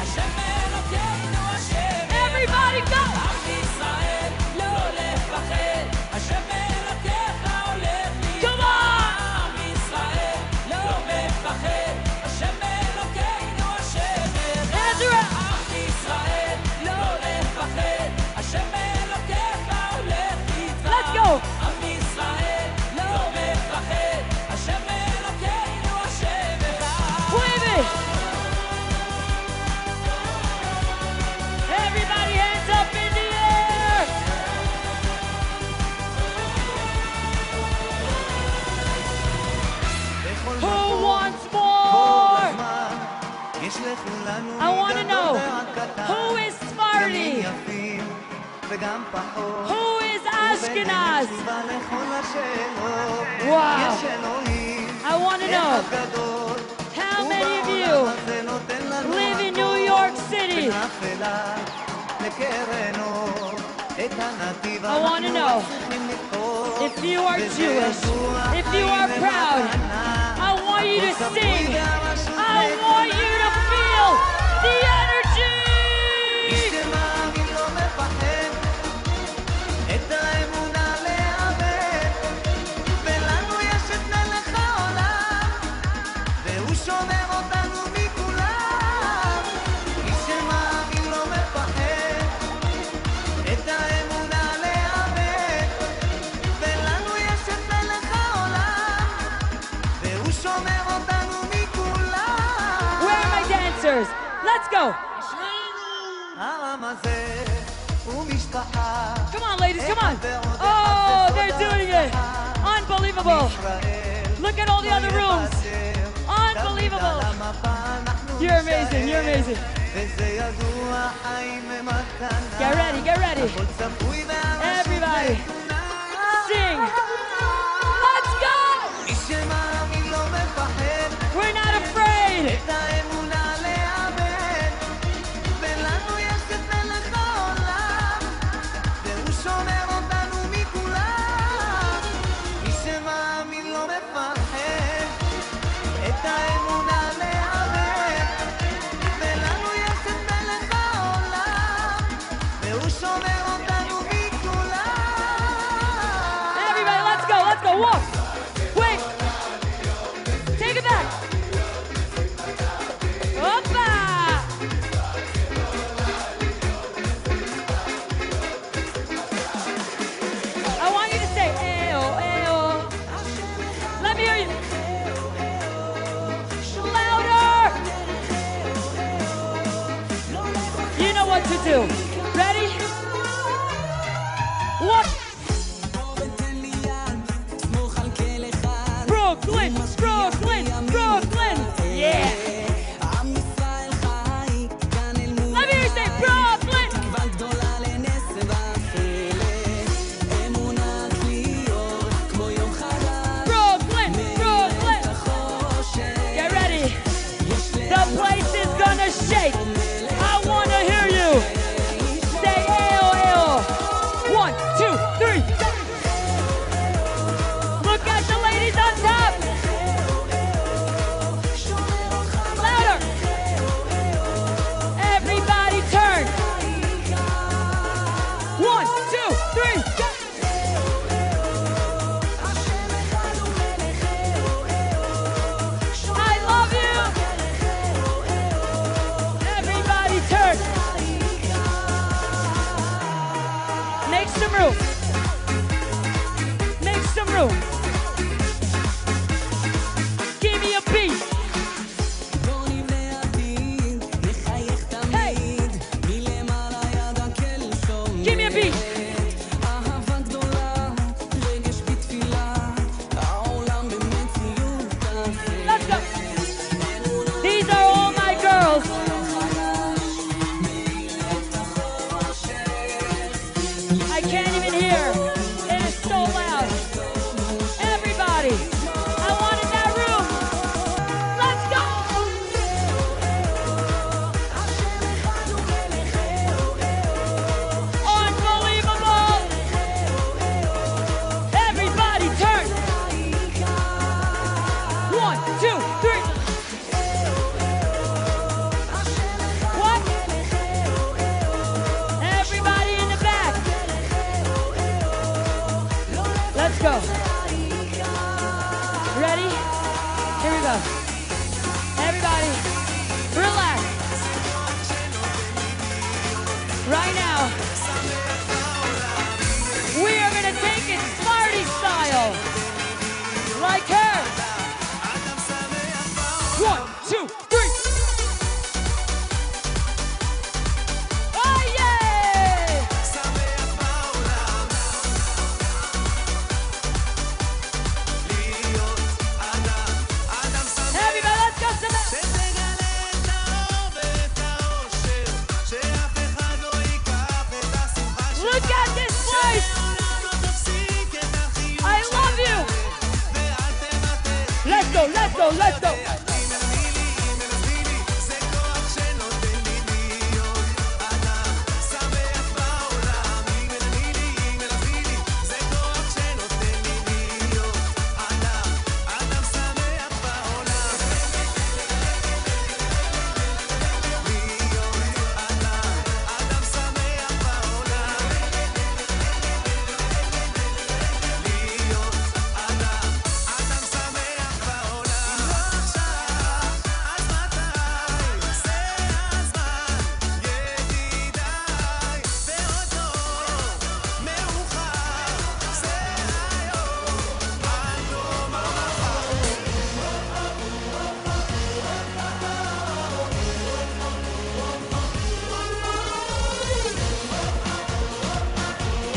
השם אלוקינו השם. Everybody go. עם ישראל לא לפחד, השם אלוקיך הולך איתך. Come on. עם ישראל לא מפחד, השם אלוקינו השם אחד. Hands are up. עם ישראל לא לפחד, השם אלוקיך הולך איתך. Let's go. עם ישראל לא מפחד, השם אלוקינו השם אחד. Wave it. Everybody hands up in the air. Who wants more? I want to know, who is Sephardi? Who is Ashkenaz? Wow. I want to know, how many of you live in New York City? I want to know, if you are Jewish, if you are proud, I want you to sing. I want you to feel the energy. שומר go. Come on, ladies, come on. Oh, they're doing it. Unbelievable. Look at all the other rooms. Unbelievable. You're amazing, you're amazing. Get ready, get ready. Everybody, sing. Let's go. We're not afraid. Everybody, let's go, let's go. Walk. Wait. Take it back. Hoppa. I want you to say, ayo, ayo. Let me hear you. Louder. You know what to do. Ready? What? Brooklyn, Brooklyn, Brooklyn. Yeah. Let me hear you say Brooklyn. Brooklyn, Brooklyn. Get ready. The place is gonna shake. I wanna hear you. Say ayo, ayo. 1, 2, 3. Look at the ladies on top. Louder. Everybody turn. 1, 2, 3. I love you. Everybody turn. Make some room. Make some room. Give me a beat. Hey. Give me a beat. Let's go. These are all my girls. I can't even hear. It is so loud. Everybody, I wanted that room. Let's go. Unbelievable. Everybody turn. 1, 2, 3. What? Everybody in the back. Let's go. Ready? Here we go. Everybody, relax. Right now, we are going to take it party style. Like her. 1, 2, 3. Oh, yeah! Everybody, let's go. Look at this place. I love you. Let's go, let's go, let's go.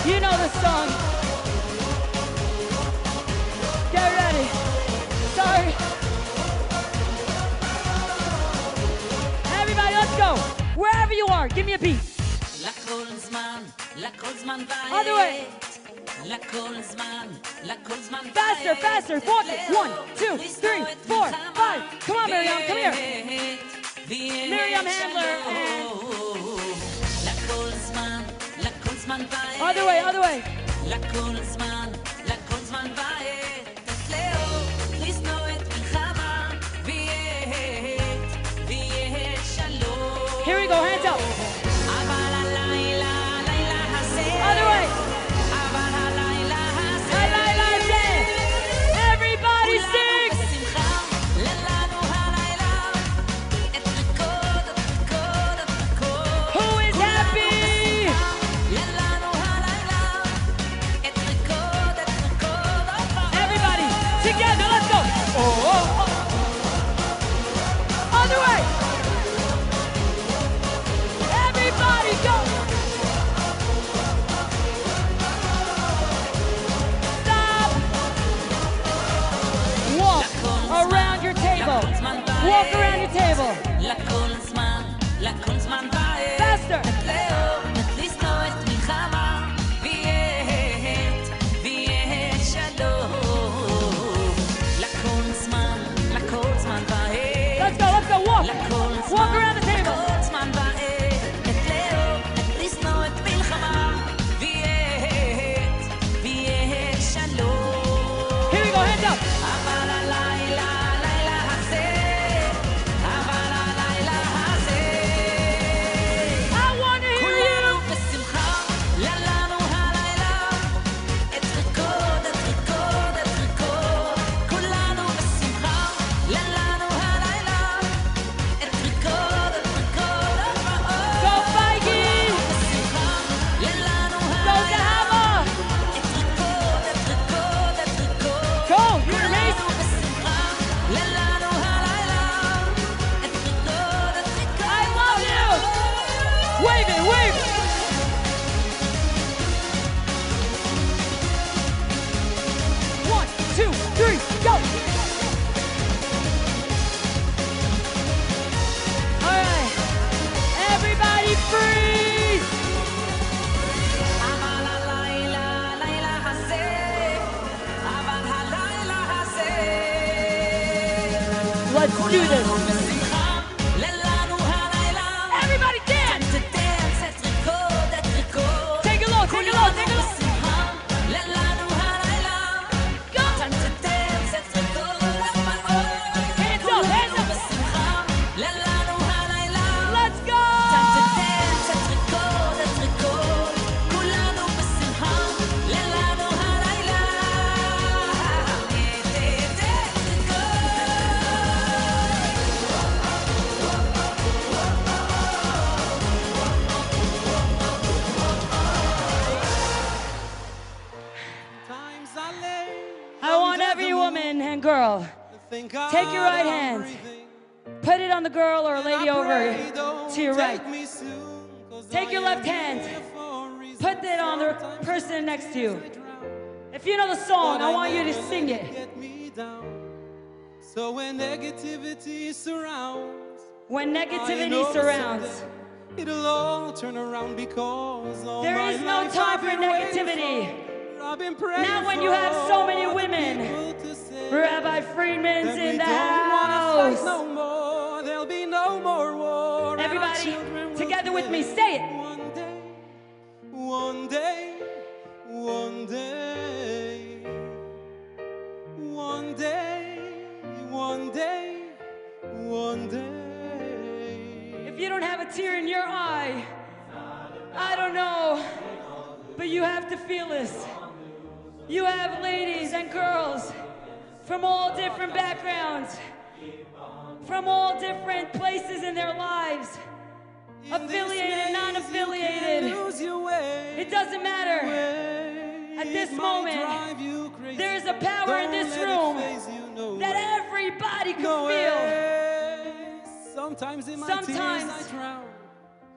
You know the song. Get ready. Sorry. Everybody, let's go. Wherever you are, give me a beat. Other way. Faster, faster. Walk it. 1, 2, 3, 4, 5. Come on, Miriam. Come here. Miriam Handler and... Other way, other way. Here we go, hands up. Other way. Everybody sings. Who is happy? Everybody, together, let's go. Oh, oh, oh. Other way. Everybody go. Stop. Walk around your table. Walk around your table. Faster. Let's go, walk. Walk around the table. Here we go, hands up. I want to hear you. Go Feige. Go Zahava. Go, you're amazing. I love you. Wave it, wave it. One, 2, 3, go. All right, everybody freeze. Let's do this. Everybody dance. Take it low, take it low, take it low. Go. Hands up, hands up. Let's go. I want every woman and girl, take your right hand, put it on the girl or lady over to your right. Take your left hand, put it on the person next to you. If you know the song, I want you to sing it. So when negativity surrounds, it'll all turn around because all there my is no life time I've for been negativity. waiting for. I've been praying Not when for you have so many all the women. people to say Rabbi Friedman's that in we the don't wanna fight house. no more. There'll be no more war. and our Everybody, children will together with me, play. say it. One day, one day, one day, one day, one day, one day. If you don't have a tear in your eye, I don't know, but you have to feel this. You have ladies and girls from all different backgrounds, from all different places in their lives, affiliated, non-affiliated. It doesn't matter. At this moment, there is a power in this room that everybody can feel. Sometimes in my Sometimes tears I drown.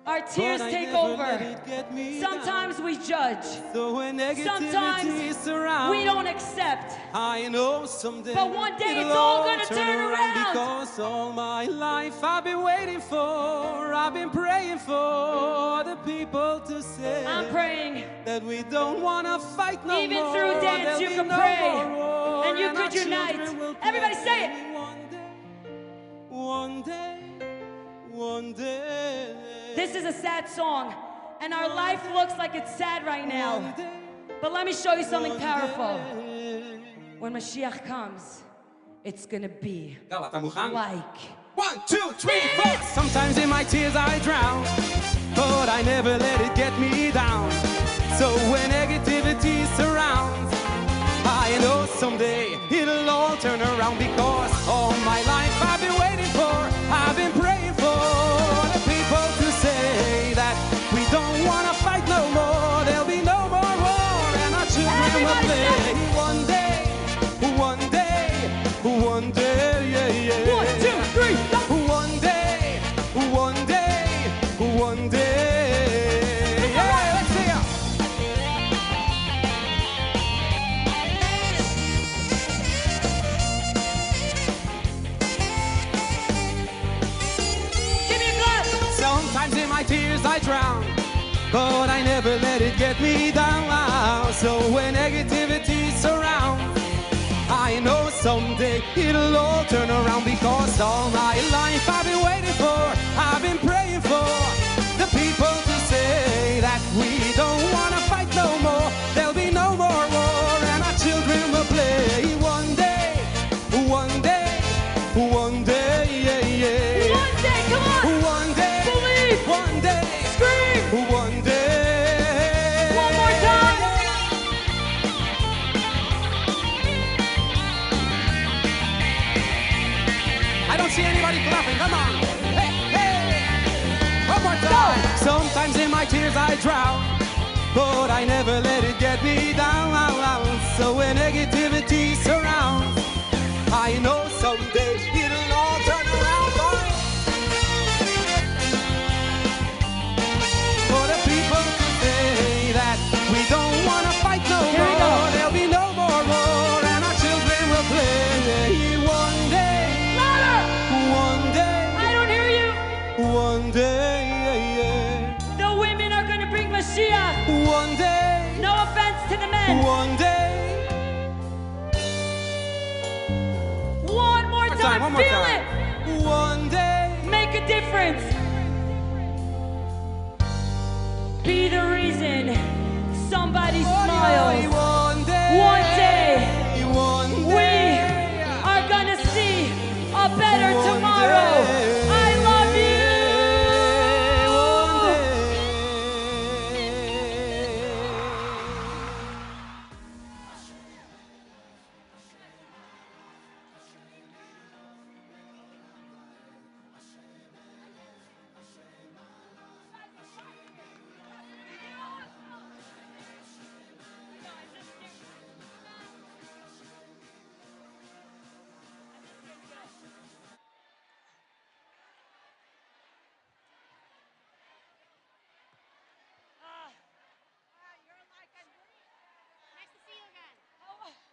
Our tears But I take never over. let it get me Sometimes down. we judge. So when negativity Sometimes surrounds, we don't accept. I know someday But one day it'll it's all gonna turn around. because all my life I've been waiting for, I've been praying for the people to say I'm praying. that we don't wanna fight no Even more. through dance, There'll you be can no pray, more war, and you our could unite. children will Everybody play. say it. One day, one day. This is a sad song, and our life looks like it's sad right now. One day, But let me show you something one powerful. day. When Mashiach comes, it's gonna be Challah, tá mojando? like. 1, 2, 3, 4. Sometimes in my tears I drown, but I never let it get me down. So when negativity surrounds, I know someday it'll all turn around because all my life I've been waiting for, I've been praying for the people to say that we don't wanna fight no more. There'll be no more war, and our children will play. One day, one day, one day, yeah, yeah. 1, 2, 3, go. One day, one day, one day. Yeah, let's see ya. Give me a glass. Sometimes in my tears I drown, but I never let it get me down. So when negativity surrounds, I know someday it'll all turn around because all my life I've been waiting for, I've been praying for the people to say that we don't wanna fight no more. There'll be no more war, and our children will play. One day, one day, one day, yeah, yeah. One day, come on. One day, Believe. one day, Scream. one day. One more time. I don't see anybody clapping. Come on. Hey, hey. One more time. Sometimes in my tears I drown, but I never let it get me down. So when negativity surrounds, I know someday it'll all turn around. For the people to say that we don't want to fight no Here we more. go. There'll be no more war, and our children will play. One day, Louder. one day, I don't hear you. one day, yeah, yeah. The women are gonna bring Mashiach. One day, No offense to the men. one day. One more time. One more Feel time. it. One day, Make a difference. Be the reason somebody smiles. one day, One day, one we day. are gonna see a better One tomorrow. day. I love you. One day. Nice to see you again.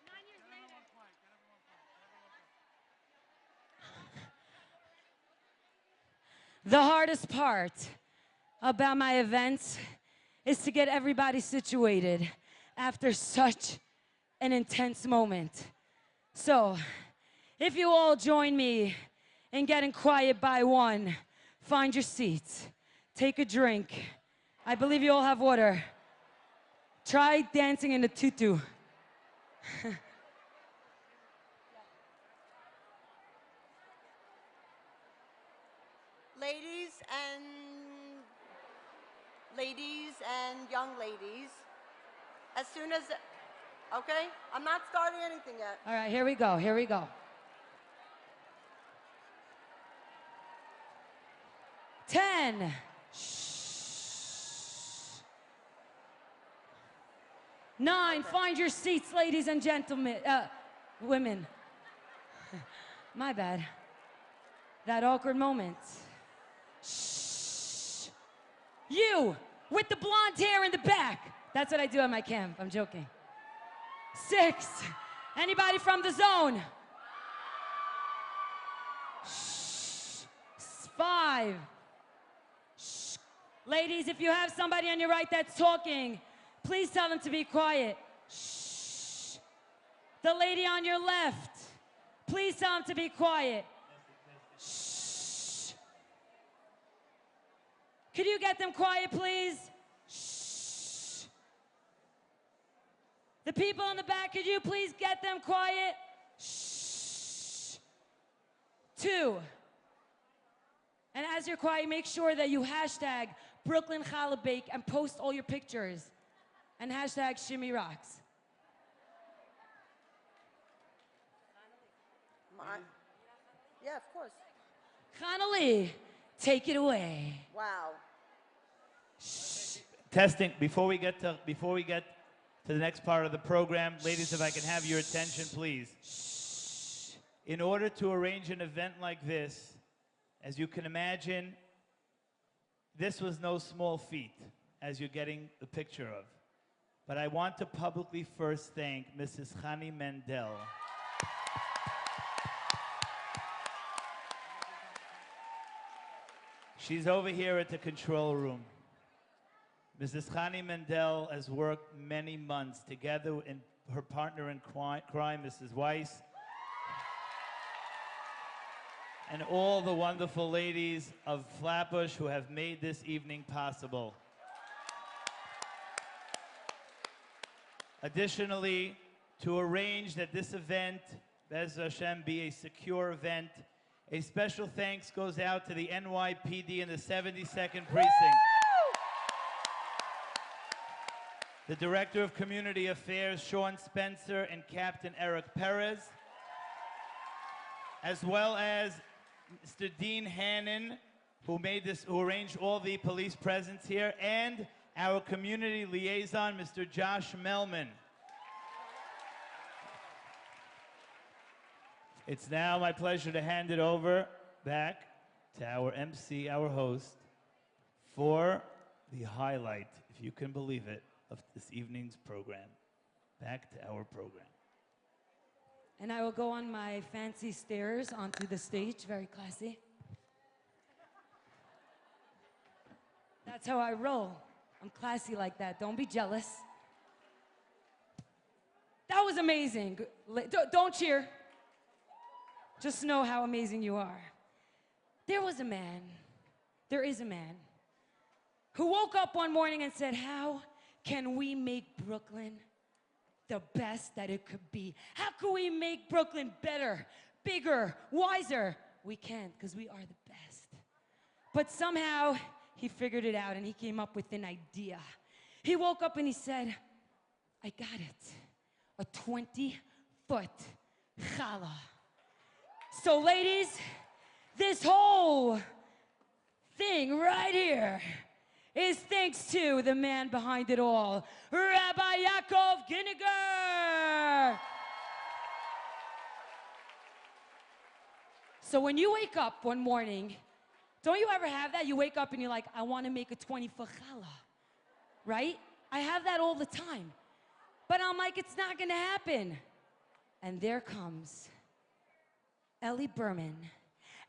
9 years later. The hardest part about my events is to get everybody situated after such an intense moment. So, if you all join me in getting quiet by one, find your seats, take a drink. I believe you all have water. Try dancing in a tutu. Ladies and young ladies, as soon as, okay? I'm not starting anything yet. All right, here we go, here we go. 10. Shh. 9, find your seats, ladies and gentlemen, women. My bad. That awkward moment. Shh. You, with the blonde hair in the back. That's what I do at my camp. I'm joking. 6. Anybody from the zone? Shh. 5. Shh. Ladies, if you have somebody on your right that's talking, please tell them to be quiet. Shh. The lady on your left, please tell them to be quiet. Shh. Could you get them quiet, please? Shh. The people in the back, could you please get them quiet? Shh. 2. And as you're quiet, make sure that you hashtag Brooklyn Challah Bake and post all your pictures. And hashtag Shimmy Rocks. Yeah, of course. Connolly, take it away. Wow. Testing. Before we get to the next part of the program, ladies, if I can have your attention, please. In order to arrange an event like this, as you can imagine, this was no small feat, as you're getting the picture of. But I want to publicly first thank Mrs. Chani Mendel. She's over here at the control room. Mrs. Chani Mendel has worked many months together with her partner in crime, Mrs. Weiss, and all the wonderful ladies of Flatbush who have made this evening possible. Additionally, to arrange that this event, Bez Hashem, be a secure event, a special thanks goes out to the NYPD and the 72nd Precinct. The Director of Community Affairs, Sean Spencer, and Captain Eric Perez, as well as Mr. Dean Hannon, who arranged all the police presence here, and our community liaison, Mr. Josh Melman. It's now my pleasure to hand it over back to our MC, our host, for the highlight, if you can believe it, of this evening's program. Back to our program. And I will go on my fancy stairs onto the stage, very classy. That's how I roll. I'm classy like that. Don't be jealous. That was amazing. Don't cheer. Just know how amazing you are. There is a man, who woke up one morning and said, how can we make Brooklyn the best that it could be? How can we make Brooklyn better, bigger, wiser? We can't, because we are the best. But somehow, he figured it out and he came up with an idea. He woke up and he said, I got it. A 20-foot challah. So ladies, this whole thing right here is thanks to the man behind it all, Rabbi Yaakov Ginniger. So when you wake up one morning, don't you ever have that? You wake up and you're like, I want to make a 20-foot challah, right? I have that all the time. But I'm like, it's not going to happen. And there comes Ellie Berman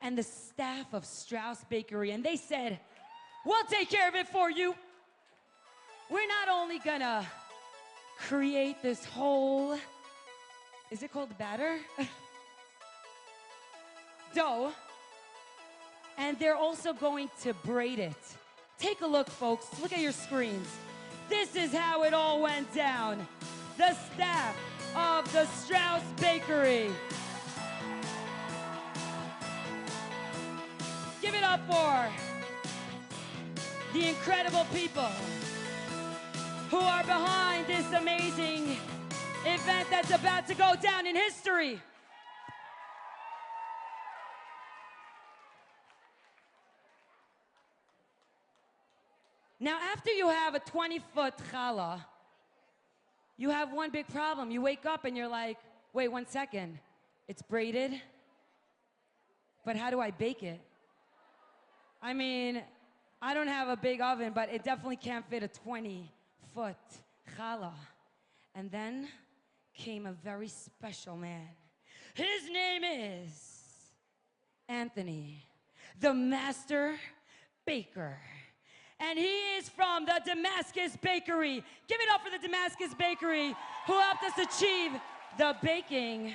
and the staff of Strauss Bakery, and they said, we'll take care of it for you. We're not only gonna create this whole, is it called batter? Dough, and they're also going to braid it. Take a look, folks. Look at your screens. This is how it all went down. The staff of the Strauss Bakery. Give it up for the incredible people who are behind this amazing event that's about to go down in history. Now, after you have a 20-foot challah, you have one big problem. You wake up and you're like, wait 1 second, it's braided, but how do I bake it? I mean, I don't have a big oven, but it definitely can't fit a 20-foot challah. And then came a very special man. His name is Anthony, the master baker. And he is from the Damascus Bakery. Give it up for the Damascus Bakery, who helped us achieve the baking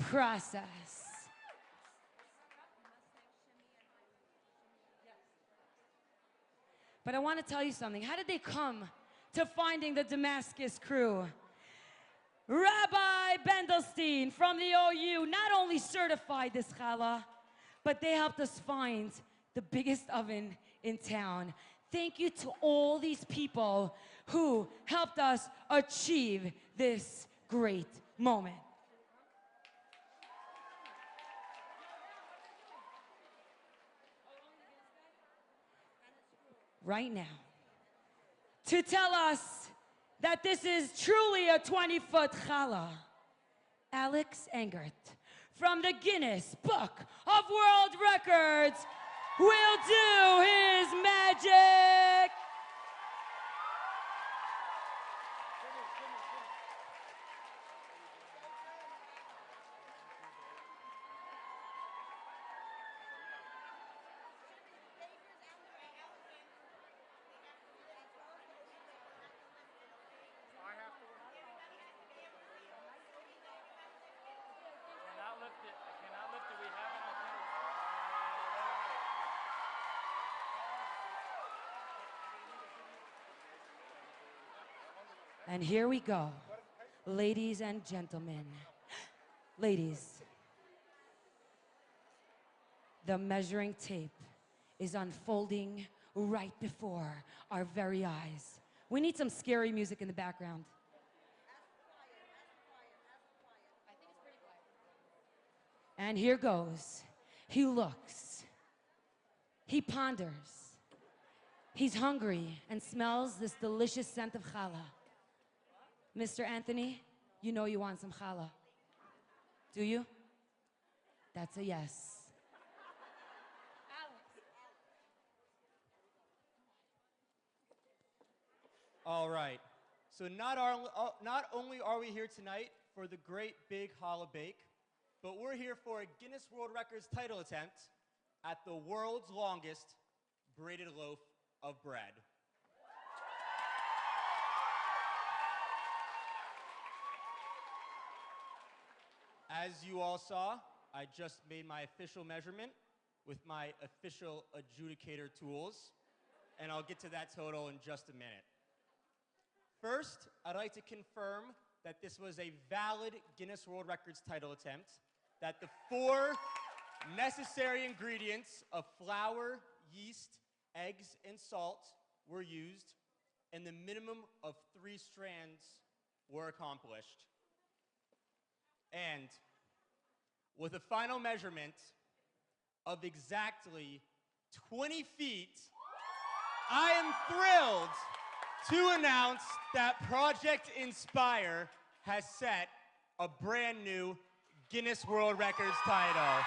process. But I want to tell you something. How did they come to finding the Damascus crew? Rabbi Bendelstein from the OU not only certified this challah, but they helped us find the biggest oven in town. Thank you to all these people who helped us achieve this great moment. Right now, to tell us that this is truly a 20-foot challah, Alex Engert from the Guinness Book of World Records will do his magic. And here we go, ladies and gentlemen. Ladies, the measuring tape is unfolding right before our very eyes. We need some scary music in the background. And here goes. He looks. He ponders. He's hungry and smells this delicious scent of challah. Mr. Anthony, you know you want some challah. Do you? That's a yes. All right. So not only are we here tonight for the great big challah bake, but we're here for a Guinness World Records title attempt at the world's longest braided loaf of bread. As you all saw, I just made my official measurement with my official adjudicator tools, and I'll get to that total in just a minute. First, I'd like to confirm that this was a valid Guinness World Records title attempt, that the 4 necessary ingredients of flour, yeast, eggs, and salt were used, and the minimum of 3 strands were accomplished. And with a final measurement of exactly 20 feet, I am thrilled to announce that Project Inspire has set a brand new Guinness World Records title.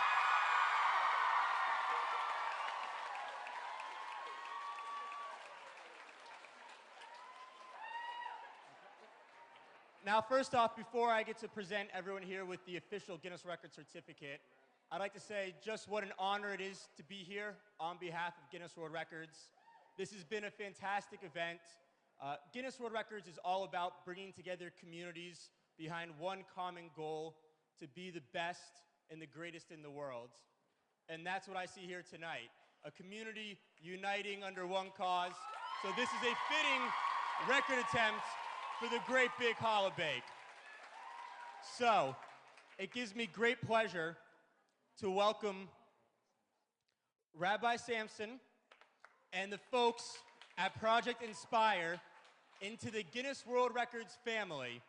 Now, first off, before I get to present everyone here with the official Guinness Record certificate, I'd like to say just what an honor it is to be here on behalf of Guinness World Records. This has been a fantastic event. Guinness World Records is all about bringing together communities behind one common goal, to be the best and the greatest in the world. And that's what I see here tonight, a community uniting under one cause. So this is a fitting record attempt for the great big challah bake. So, it gives me great pleasure to welcome Rabbi Sampson and the folks at Project Inspire into the Guinness World Records family.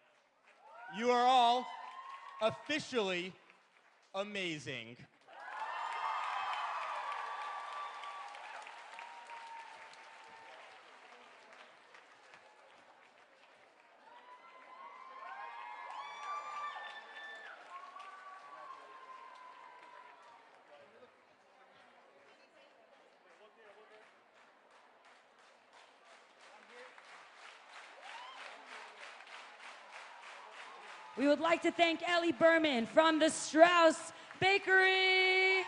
You are all officially amazing. We would like to thank Ellie Berman from the Strauss Bakery.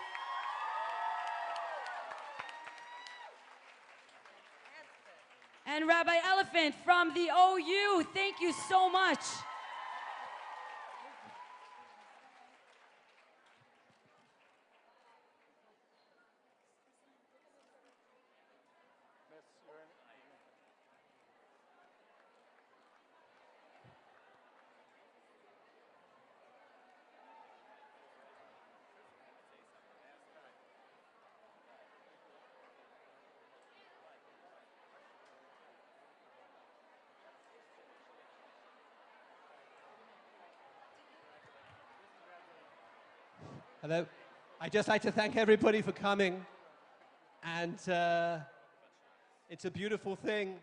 And Rabbi Elephant from the OU. Thank you so much. Hello. I'd just like to thank everybody for coming. And it's a beautiful thing,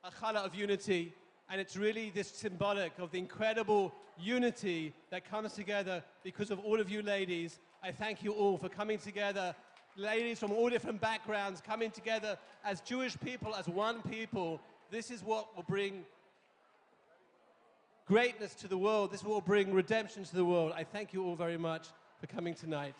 a challah of unity. And it's really this symbolic of the incredible unity that comes together because of all of you ladies. I thank you all for coming together. Ladies from all different backgrounds coming together as Jewish people, as one people. This is what will bring greatness to the world. This will bring redemption to the world. I thank you all very much for coming tonight.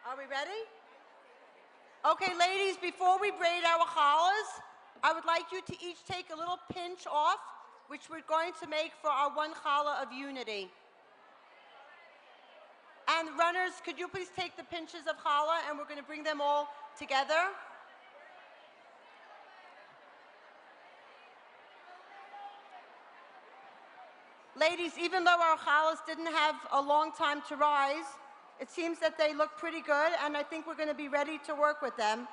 Are we ready? Okay, ladies, before we braid our challahs, I would like you to each take a little pinch off, which we're going to make for our one challah of unity. And runners, could you please take the pinches of challah and we're going to bring them all together. Ladies, even though our challahs didn't have a long time to rise, it seems that they look pretty good, and I think we're going to be ready to work with them.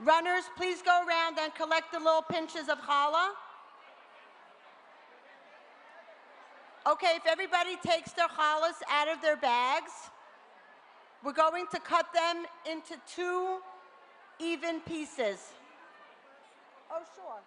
Runners, please go around and collect the little pinches of challah. Okay, if everybody takes their challahs out of their bags, we're going to cut them into 2 even pieces. Oh, sure.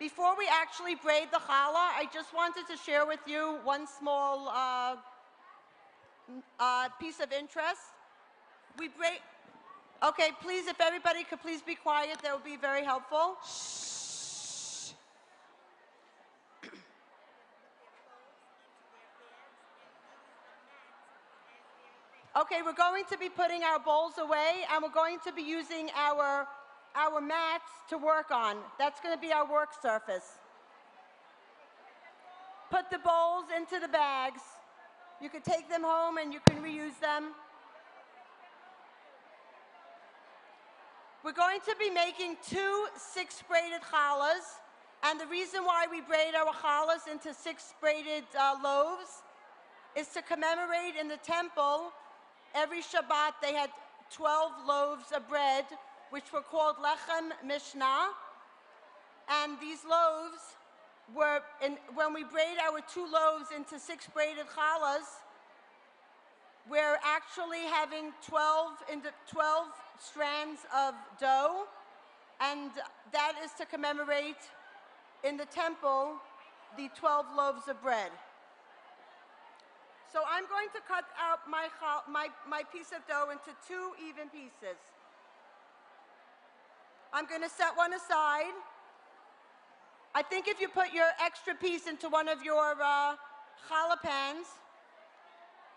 Before we actually braid the challah, I just wanted to share with you one small piece of interest. We braid. Okay, please, if everybody could please be quiet, that would be very helpful. Okay, we're going to be putting our bowls away, and we're going to be using our mats to work on. That's going to be our work surface. Put the bowls into the bags. You can take them home and you can reuse them. We're going to be making 2 6-braided challahs, and the reason why we braid our challahs into 6-braided loaves is to commemorate in the temple. Every Shabbat they had 12 loaves of bread, which were called lechem mishnah, and these loaves were, when we braid our 2 loaves into 6-braided challahs, we're actually having 12 strands of dough, and that is to commemorate in the temple the 12 loaves of bread. So I'm going to cut out my piece of dough into 2 even pieces. I'm going to set one aside. I think if you put your extra piece into one of your challah pans,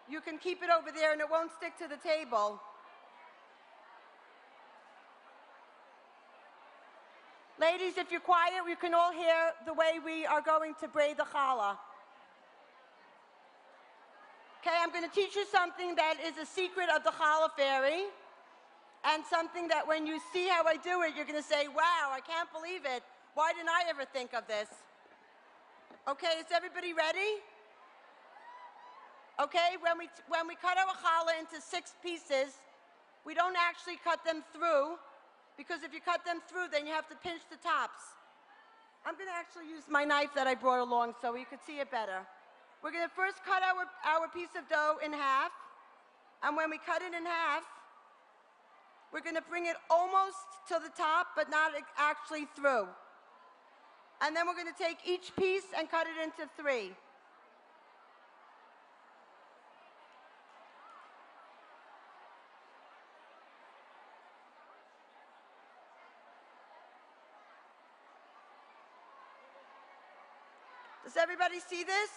you can keep it over there and it won't stick to the table. Ladies, if you're quiet, you can all hear the way we are going to braid the challah. Okay, I'm going to teach you something that is a secret of the challah fairy. and something that when you see how I do it, you're going to say, wow, I can't believe it. Why didn't I ever think of this? Okay, is everybody ready? Okay, when we cut our challah into 6 pieces, we don't actually cut them through, because if you cut them through, then you have to pinch the tops. I'm going to actually use my knife that I brought along so you could see it better. We're going to first cut our piece of dough in half, and when we cut it in half, we're going to bring it almost to the top, but not actually through. And then we're going to take each piece and cut it into 3. Does everybody see this?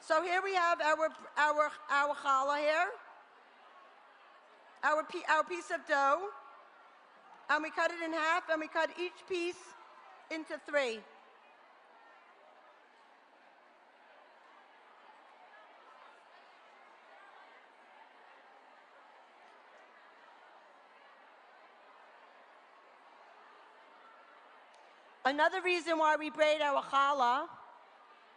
So here we have our challah here, our piece of dough, and we cut it in half, and we cut each piece into 3. Another reason why we braid our challah,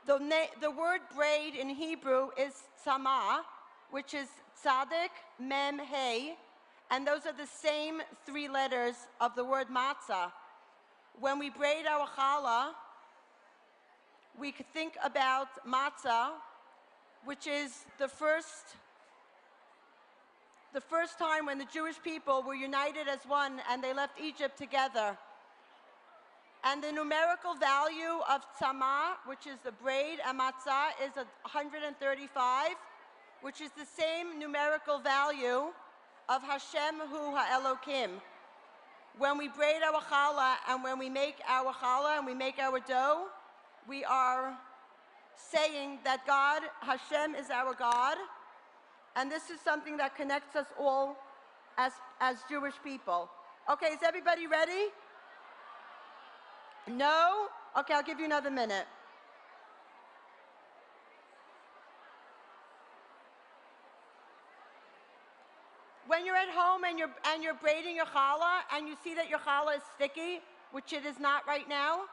the word braid in Hebrew is tzama, which is tzadik, mem, hey, and those are the same 3 letters of the word matzah. When we braid our challah, we could think about matzah, which is the first time when the Jewish people were united as one and they left Egypt together. And the numerical value of tzama, which is the braid, and matzah is 135, which is the same numerical value of Hashem hu ha'elokim. When we braid our challah and when we make our challah and we make our dough, we are saying that God, Hashem, is our God. And this is something that connects us all as Jewish people. Okay, is everybody ready? No? Okay, I'll give you another minute. When you're at home and you're braiding your challah and you see that your challah is sticky, which it is not right now,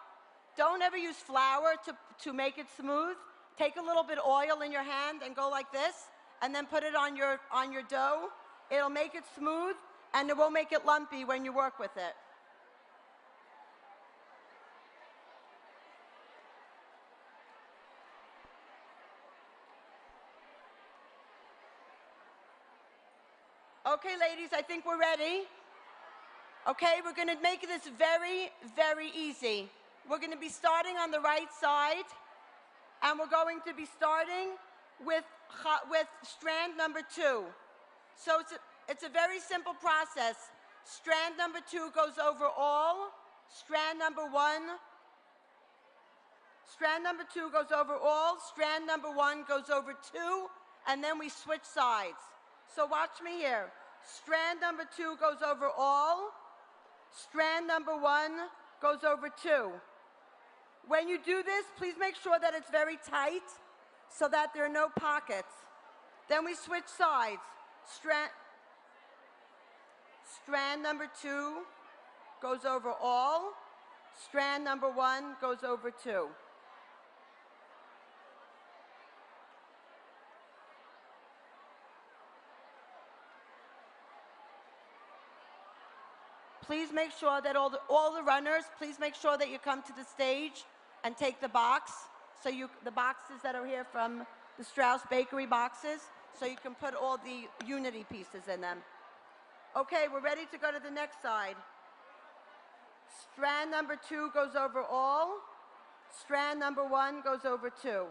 don't ever use flour to make it smooth. Take a little bit of oil in your hand and go like this, and then put it on your dough. It'll make it smooth, and it won't make it lumpy when you work with it. Okay, ladies, I think we're ready. Okay, we're going to make this very, very easy. We're going to be starting on the right side, and we're going to be starting with strand number 2. So it's a very simple process. Strand number 2 goes over all. Strand number 1 goes over all. Strand number 1 goes over 2, and then we switch sides. So watch me here. Strand number 2 goes over all. Strand number 1 goes over 2. When you do this, please make sure that it's very tight so that there are no pockets. Then we switch sides. Strand number 2 goes over all. Strand number 1 goes over 2. Please make sure that all the runners, please make sure that you come to the stage and take the box. So the boxes that are here from the Strauss Bakery boxes, so you can put all the unity pieces in them. Okay, we're ready to go to the next side. Strand number 2 goes over all. Strand number 1 goes over 2.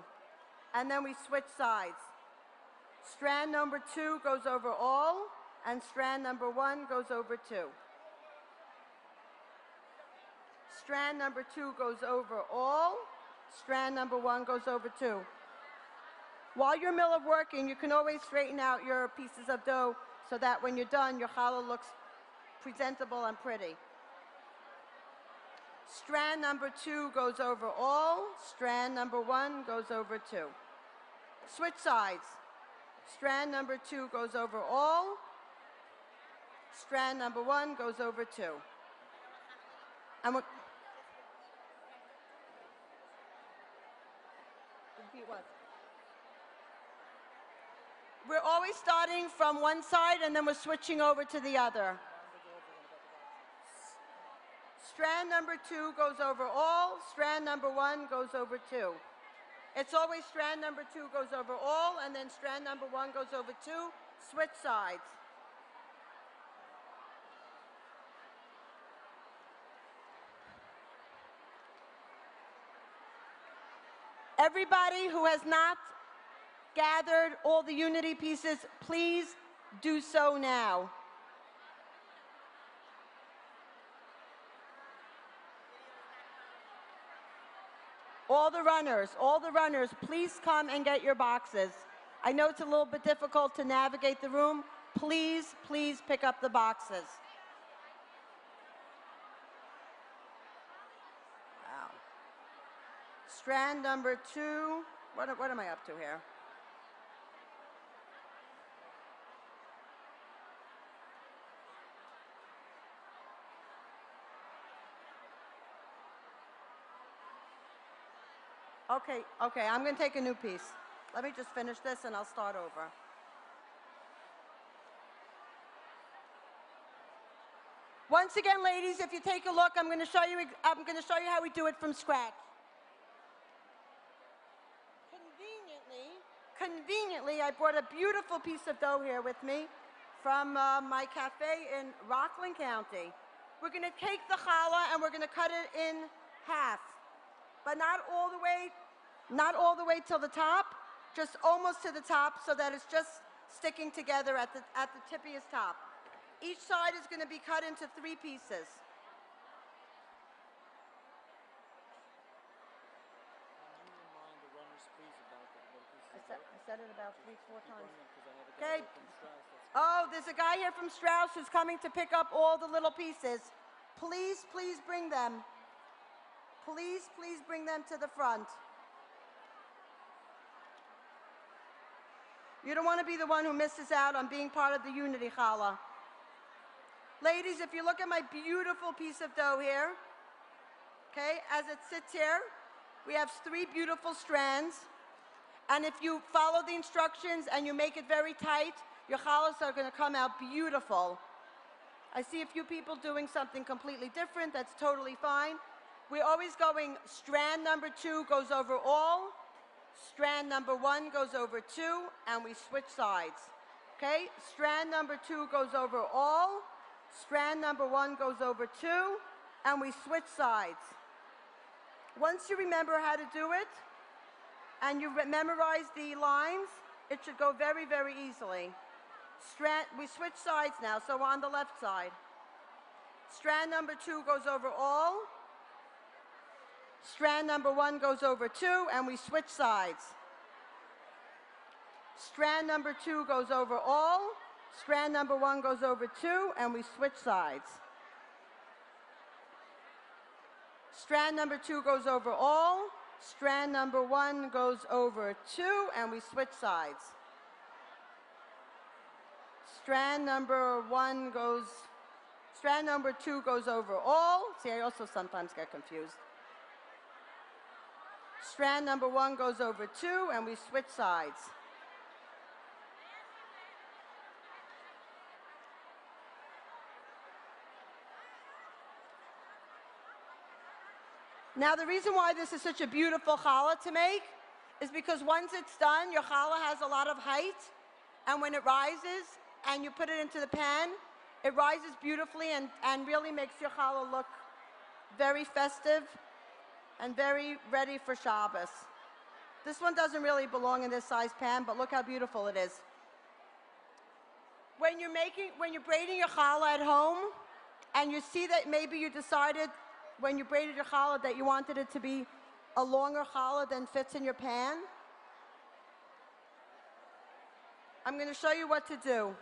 And then we switch sides. Strand number 2 goes over all, and strand number 1 goes over 2. Strand number 2 goes over all. Strand number 1 goes over 2. While you're mill of working, you can always straighten out your pieces of dough so that when you're done, your challah looks presentable and pretty. Strand number 2 goes over all. Strand number 1 goes over 2. Switch sides. Strand number 2 goes over all. Strand number 1 goes over 2. And we're always starting from one side and then we're switching over to the other. Strand number 2 goes over all, strand number 1 goes over 2. It's always strand number 2 goes over all, and then strand number 1 goes over 2. Switch sides. Everybody who has not gathered all the unity pieces, please do so now. All the runners, please come and get your boxes. I know it's a little bit difficult to navigate the room. Please, please pick up the boxes. Wow. Strand number 2, what am I up to here? Okay, I'm going to take a new piece. Let me just finish this and I'll start over. Once again, ladies, if you take a look, I'm going to show you how we do it from scratch. Conveniently, I brought a beautiful piece of dough here with me from my cafe in Rockland County. We're going to take the challah and we're going to cut it in half, but not all the way till the top, just almost to the top so that it's just sticking together at the tippiest top. Each side is going to be cut into 3 pieces. I said it about 3-4 times. Okay. Oh, there's a guy here from Strauss who's coming to pick up all the little pieces. Please, please bring them. Please, please bring them to the front. You don't want to be the one who misses out on being part of the Unity Challah. Ladies, if you look at my beautiful piece of dough here, okay, as it sits here, we have 3 beautiful strands. And if you follow the instructions and you make it very tight, your challahs are going to come out beautiful. I see a few people doing something completely different. That's totally fine. We're always going strand number 2 goes over all, strand number 1 goes over 2, and we switch sides. Okay? Strand number 2 goes over all, strand number 1 goes over 2, and we switch sides. Once you remember how to do it, and you memorize the lines, it should go very, very easily. We switch sides now, so we're on the left side. Strand number 2 goes over all. Strand number 1 goes over 2, and we switch sides. Strand number 2 goes over all. Strand number 1 goes over 2, and we switch sides. Strand number 2 goes over all. Strand number 1 goes over 2, and we switch sides. Strand number 2 goes over all. See, I also sometimes get confused. Strand number 1 goes over 2, and we switch sides. Now, the reason why this is such a beautiful challah to make is because once it's done, your challah has a lot of height, and when it rises and you put it into the pan, it rises beautifully and really makes your challah look very festive and very ready for Shabbos. This one doesn't really belong in this size pan, but look how beautiful it is. When you're braiding your challah at home, and you see that maybe you decided when you braided your challah that you wanted it to be a longer challah than fits in your pan, I'm going to show you what to do.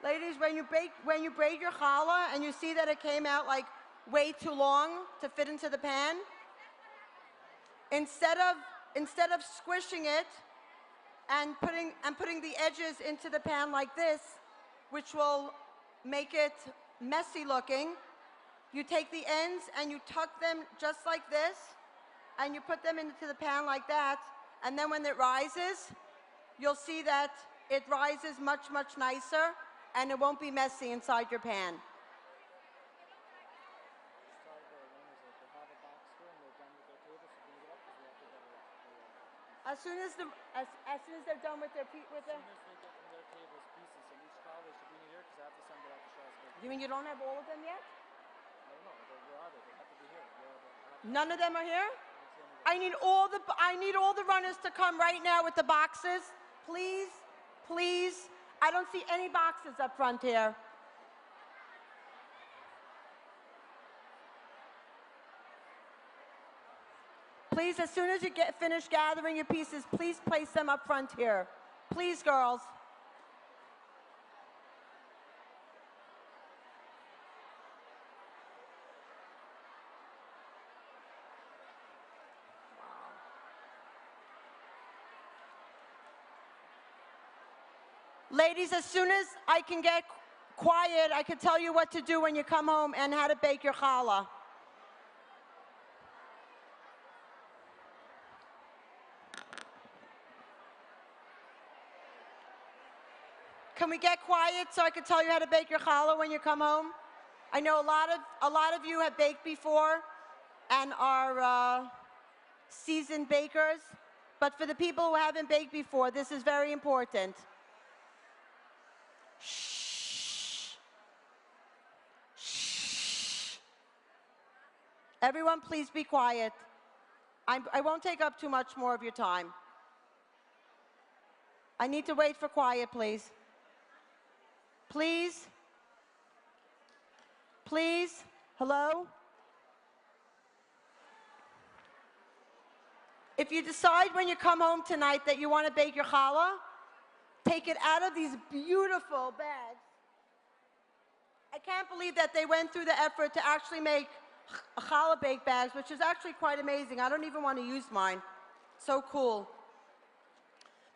Ladies, when you braid your challah and you see that it came out like way too long to fit into the pan, instead of squishing it and putting the edges into the pan like this, which will make it messy looking, you take the ends and you tuck them just like this, and you put them into the pan like that, and then when it rises, you'll see that it rises much, much nicer, and it won't be messy inside your pan. As soon as they're done with their You mean you don't have all of them yet? None of them are here? I need all the runners to come right now with the boxes. Please, please. I don't see any boxes up front here. Please, as soon as you get finished gathering your pieces, please place them up front here. Please, girls. Ladies, as soon as I can get quiet, I can tell you what to do when you come home and how to bake your challah. Can we get quiet so I can tell you how to bake your challah when you come home? I know a lot of you have baked before and are seasoned bakers, but for the people who haven't baked before, this is very important. Shh. Shh. Everyone, please be quiet. I won't take up too much more of your time. I need to wait for quiet, please. Please? Please? Hello? If you decide when you come home tonight that you want to bake your challah, take it out of these beautiful bags. I can't believe that they went through the effort to actually make challah bake bags, which is actually quite amazing. I don't even want to use mine. So cool.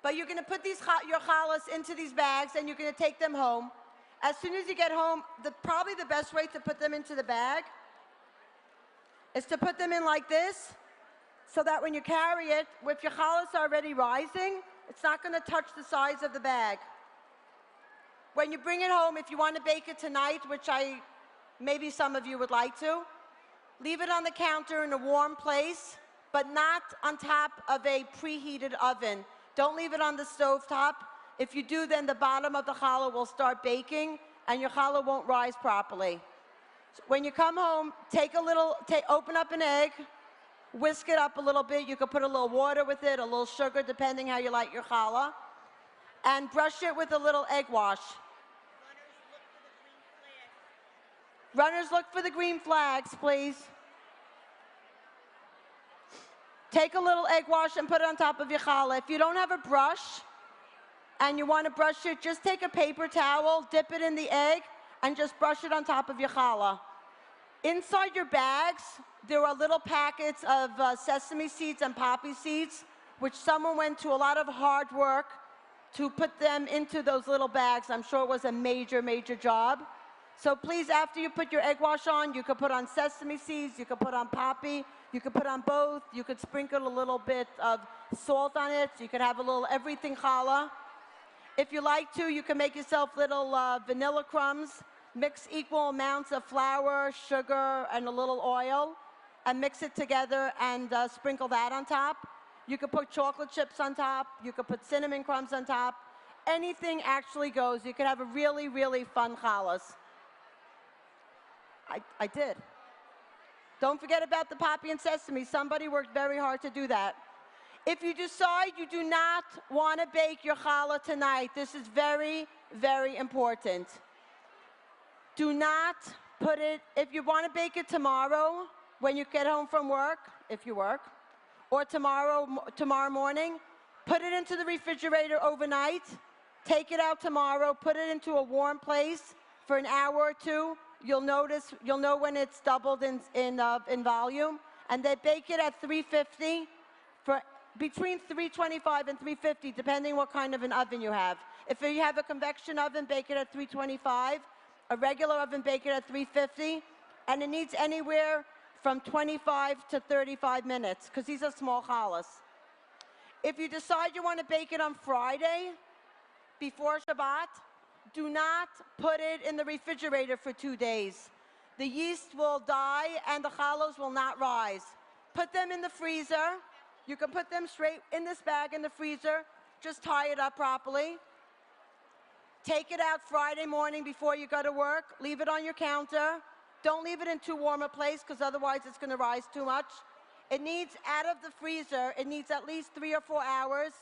But you're going to put your challahs into these bags and you're going to take them home. As soon as you get home, probably the best way to put them into the bag is to put them in like this, so that when you carry it, if your challahs are already rising, it's not going to touch the sides of the bag. When you bring it home, if you want to bake it tonight, which maybe some of you would like to, leave it on the counter in a warm place, but not on top of a preheated oven. Don't leave it on the stove top. If you do, then the bottom of the challah will start baking and your challah won't rise properly. So when you come home, open up an egg, whisk it up a little bit. You could put a little water with it, a little sugar, depending how you like your challah, and brush it with a little egg wash. Runners, look for the green flags, please. Take a little egg wash and put it on top of your challah. If you don't have a brush and you want to brush it, just take a paper towel, dip it in the egg, and just brush it on top of your challah. Inside your bags, there are little packets of sesame seeds and poppy seeds, which someone went to a lot of hard work to put them into those little bags. I'm sure it was a major, major job. So please, after you put your egg wash on, you could put on sesame seeds, you could put on poppy, you could put on both, you could sprinkle a little bit of salt on it, so you could have a little everything challah. If you like to, you can make yourself little vanilla crumbs, mix equal amounts of flour, sugar, and a little oil, and mix it together and sprinkle that on top. You could put chocolate chips on top, you could put cinnamon crumbs on top. Anything actually goes. You could have a really, really fun challahs. I did. Don't forget about the poppy and sesame. Somebody worked very hard to do that. If you decide you do not want to bake your challah tonight, this is very, very important. Do not put it, if you want to bake it tomorrow when you get home from work, if you work, or tomorrow morning, put it into the refrigerator overnight. Take it out tomorrow, put it into a warm place for an hour or two. You'll know when it's doubled in volume. And then bake it at 350 for between 325 and 350, depending what kind of an oven you have. If you have a convection oven, bake it at 325. A regular oven, bake it at 350. And it needs anywhere from 25 to 35 minutes, because these are small challahs. If you decide you want to bake it on Friday, before Shabbat, do not put it in the refrigerator for 2 days. The yeast will die and the challahs will not rise. Put them in the freezer. You can put them straight in this bag in the freezer. Just tie it up properly. Take it out Friday morning before you go to work. Leave it on your counter. Don't leave it in too warm a place, because otherwise it's going to rise too much. It needs, out of the freezer, it needs at least 3 or 4 hours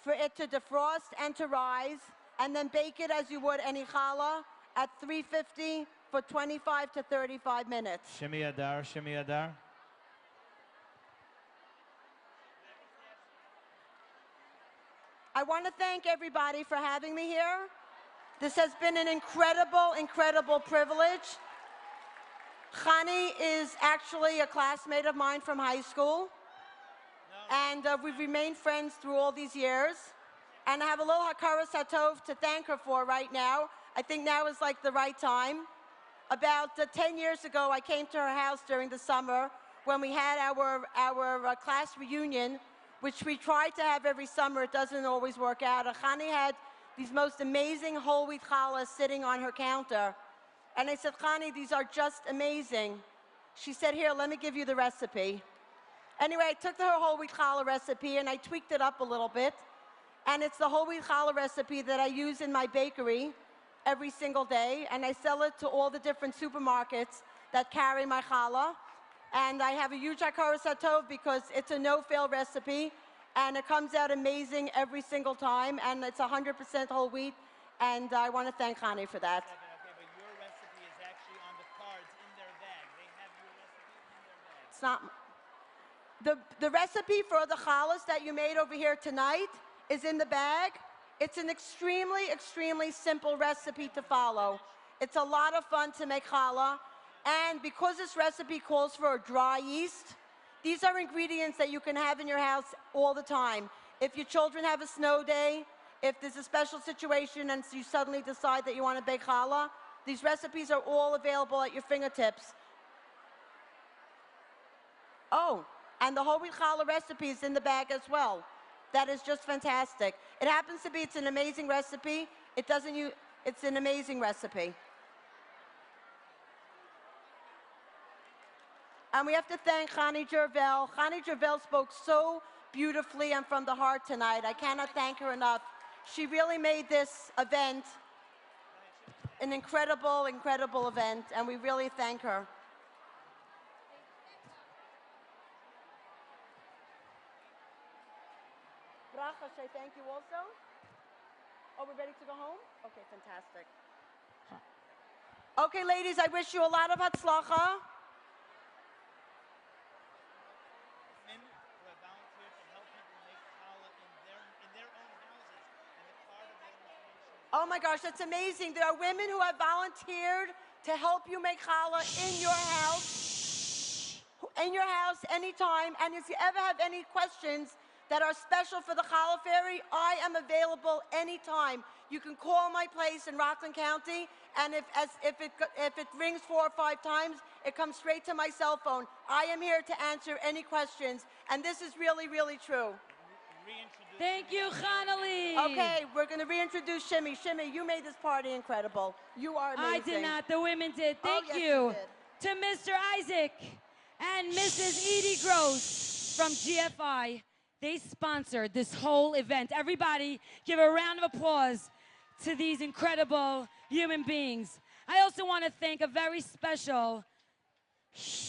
for it to defrost and to rise, and then bake it as you would any challah at 350 for 25 to 35 minutes. Shimmy Adar, Shimmy Adar. I want to thank everybody for having me here. This has been an incredible, incredible privilege. Chani is actually a classmate of mine from high school. And we've remained friends through all these years. And I have a little hakaras hatov to thank her for right now. I think now is like the right time. About 10 years ago, I came to her house during the summer when we had our class reunion, which we try to have every summer. It doesn't always work out. Chani had these most amazing whole wheat challahs sitting on her counter. And I said, Chani, these are just amazing. She said, here, let me give you the recipe. Anyway, I took her whole wheat challah recipe and I tweaked it up a little bit. And it's the whole wheat challah recipe that I use in my bakery every single day. And I sell it to all the different supermarkets that carry my challah. And I have a huge hakaras hatov because it's a no-fail recipe. And it comes out amazing every single time. And it's 100% whole wheat. And I want to thank Chani for that. It's not. The recipe for the challahs that you made over here tonight is in the bag. It's an extremely, extremely simple recipe to follow. It's a lot of fun to make challah. And because this recipe calls for a dry yeast, these are ingredients that you can have in your house all the time. If your children have a snow day, if there's a special situation and you suddenly decide that you want to bake challah, these recipes are all available at your fingertips. Oh, and the whole wheat challah recipe is in the bag as well. That is just fantastic. It happens to be, it's an amazing recipe. It's an amazing recipe. And we have to thank Chani Jervel. Chani Jervel spoke so beautifully and from the heart tonight. I cannot thank her enough. She really made this event an incredible, incredible event, and we really thank her. Bracha, should I thank you also? Oh, we're ready to go home? Okay, fantastic. Okay, ladies, I wish you a lot of hatzlacha. Oh my gosh, that's amazing. There are women who have volunteered to help you make challah in your house anytime. And if you ever have any questions that are special for the challah fairy, I am available anytime. You can call my place in Rockland County, and if it rings 4 or 5 times, it comes straight to my cell phone. I am here to answer any questions, and this is really, really true. Thank you, Chanali. Okay, we're going to reintroduce Shimmy. Shimmy, you made this party incredible. You are amazing. I did not. The women did. Thank yes, you did. to Mr. Isaac and Mrs. Edie Gross from GFI. They sponsored this whole event. Everybody give a round of applause to these incredible human beings. I also want to thank a very special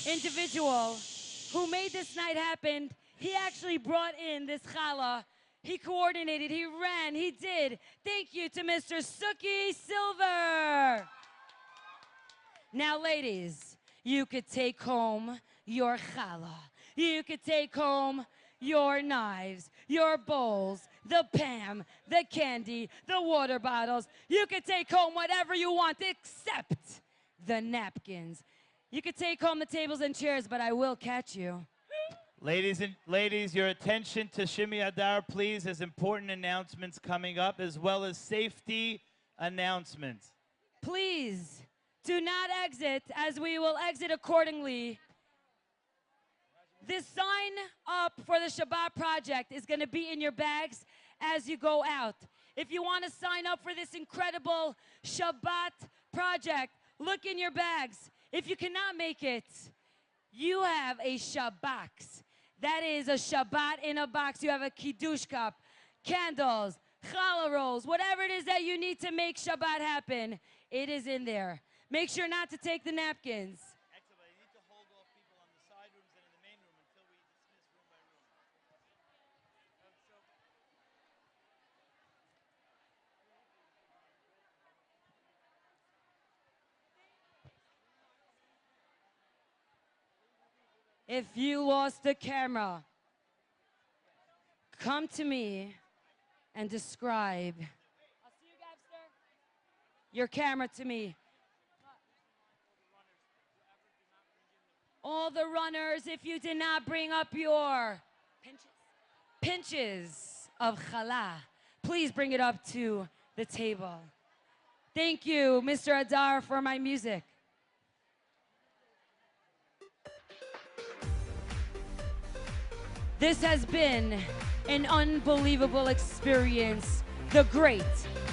individual who made this night happen. He actually brought in this challah. He coordinated, he ran, he did. Thank you to Mr. Suki Silver. Now, ladies, you could take home your challah. You could take home your knives. your bowls, the Pam, the candy, the water bottles. You can take home whatever you want except the napkins. You can take home the tables and chairs, but I will catch you. Ladies, your attention to Shimmy Adar, please. There's important announcements coming up, as well as safety announcements. Please do not exit, as we will exit accordingly. This sign up for the Shabbat project is going to be in your bags as you go out. If you want to sign up for this incredible Shabbat project, look in your bags. If you cannot make it, you have a Shabbox. That is a Shabbat in a box. You have a Kiddush cup, candles, challah rolls, whatever it is that you need to make Shabbat happen, it is in there. Make sure not to take the napkins. If you lost the camera, come to me and describe your camera to me. All the runners, if you did not bring up your pinches of challah, please bring it up to the table. Thank you, Mr. Adar, for my music. This has been an unbelievable experience. The great,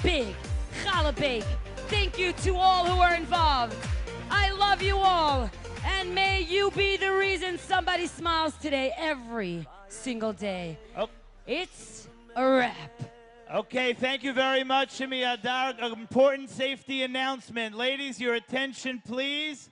big challah bake. Thank you to all who are involved. I love you all. And may you be the reason somebody smiles today every single day. Oh. It's a wrap. Okay, thank you very much, Shimmy Adar. An important safety announcement. Ladies, your attention, please.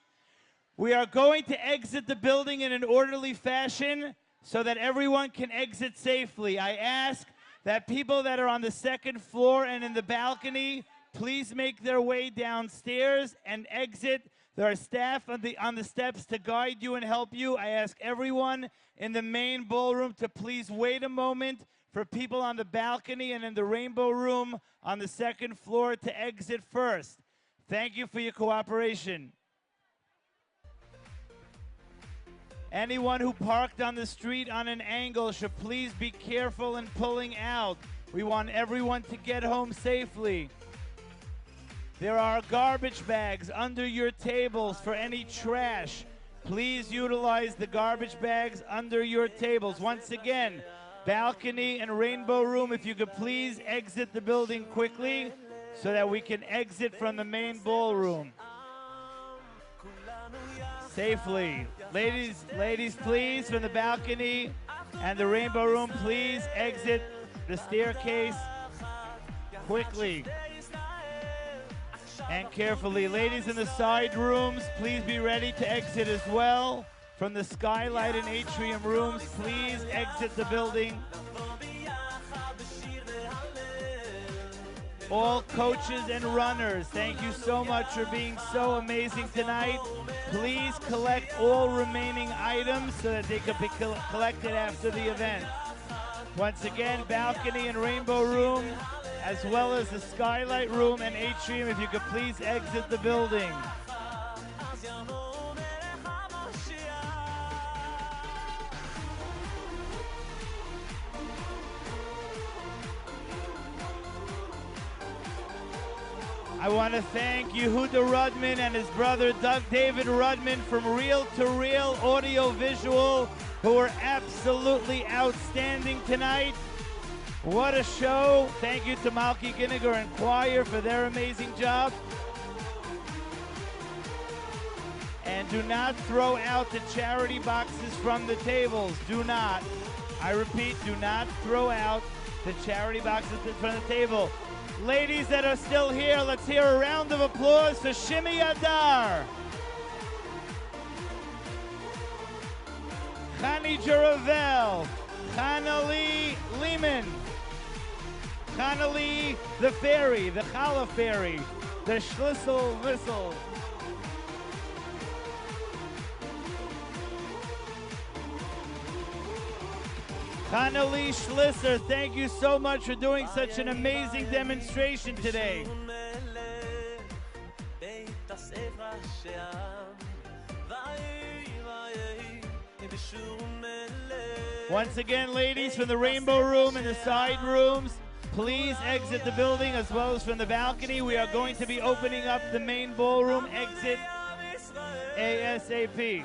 We are going to exit the building in an orderly fashion so that everyone can exit safely. I ask that people that are on the second floor and in the balcony, please make their way downstairs and exit. There are staff on the steps to guide you and help you. I ask everyone in the main ballroom to please wait a moment for people on the balcony and in the rainbow room on the second floor to exit first. Thank you for your cooperation. Anyone who parked on the street on an angle should please be careful in pulling out. We want everyone to get home safely. There are garbage bags under your tables for any trash. Please utilize the garbage bags under your tables. Once again, balcony and rainbow room, if you could please exit the building quickly so that we can exit from the main ballroom safely. Ladies, please, from the balcony and the rainbow room, please exit the staircase quickly and carefully. Ladies in the side rooms, please be ready to exit as well. From the skylight and atrium rooms, please exit the building. All coaches and runners, thank you so much for being so amazing tonight. Please collect all remaining items so that they can be collected after the event. Once again, balcony and rainbow room, as well as the skylight room and atrium, if you could please exit the building. I want to thank Yehuda Rudman and his brother David Rudman from Reel to Reel Audio Visual, who were absolutely outstanding tonight. What a show. Thank you to Malki Ginniger and Choir for their amazing job. And do not throw out the charity boxes from the tables. Do not. I repeat, do not throw out the charity boxes from the table. Ladies that are still here, let's hear a round of applause for Shimmy Adar, Chani Jaravel, Chanali Lehman, Chanali the Fairy, the Challah Fairy, the Schlissel Whistle, Connelly Schlisser, thank you so much for doing such an amazing demonstration today. Once again, ladies, from the Rainbow Room and the side rooms, please exit the building as well as from the balcony. We are going to be opening up the main ballroom exit ASAP.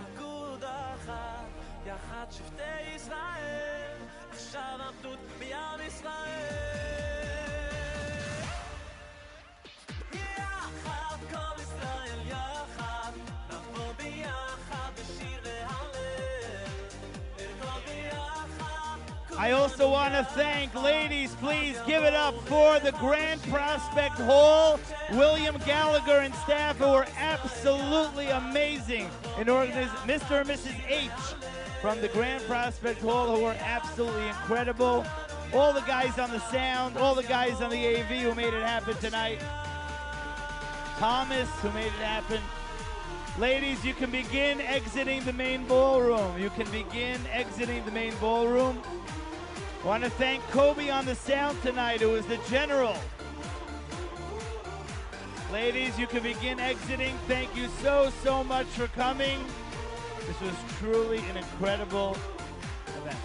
I also want to thank, ladies, please give it up for the Grand Prospect Hall, William Gallagher and staff who were absolutely amazing. Mr. and Mrs. H from the Grand Prospect Hall who were absolutely incredible. All the guys on the sound, all the guys on the AV who made it happen tonight. Thomas who made it happen. Ladies, you can begin exiting the main ballroom. You can begin exiting the main ballroom. I want to thank Kobe on the sound tonight, who is the general. Ladies, you can begin exiting. Thank you so, so much for coming. This was truly an incredible event.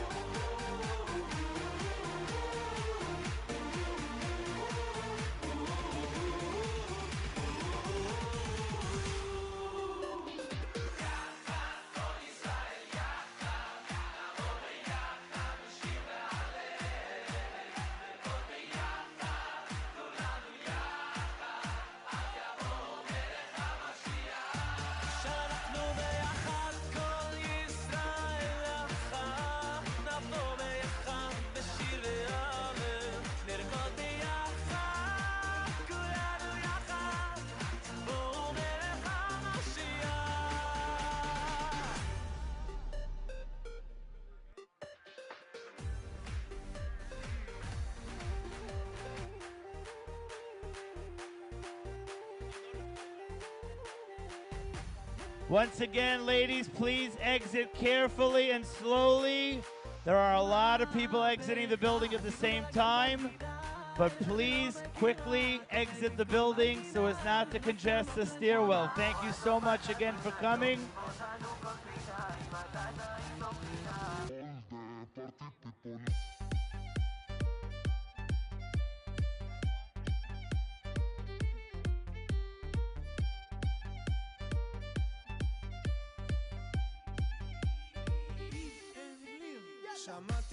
Once again, ladies, please exit carefully and slowly. There are a lot of people exiting the building at the same time, but please quickly exit the building so as not to congest the stairwell. Thank you so much again for coming. שמעת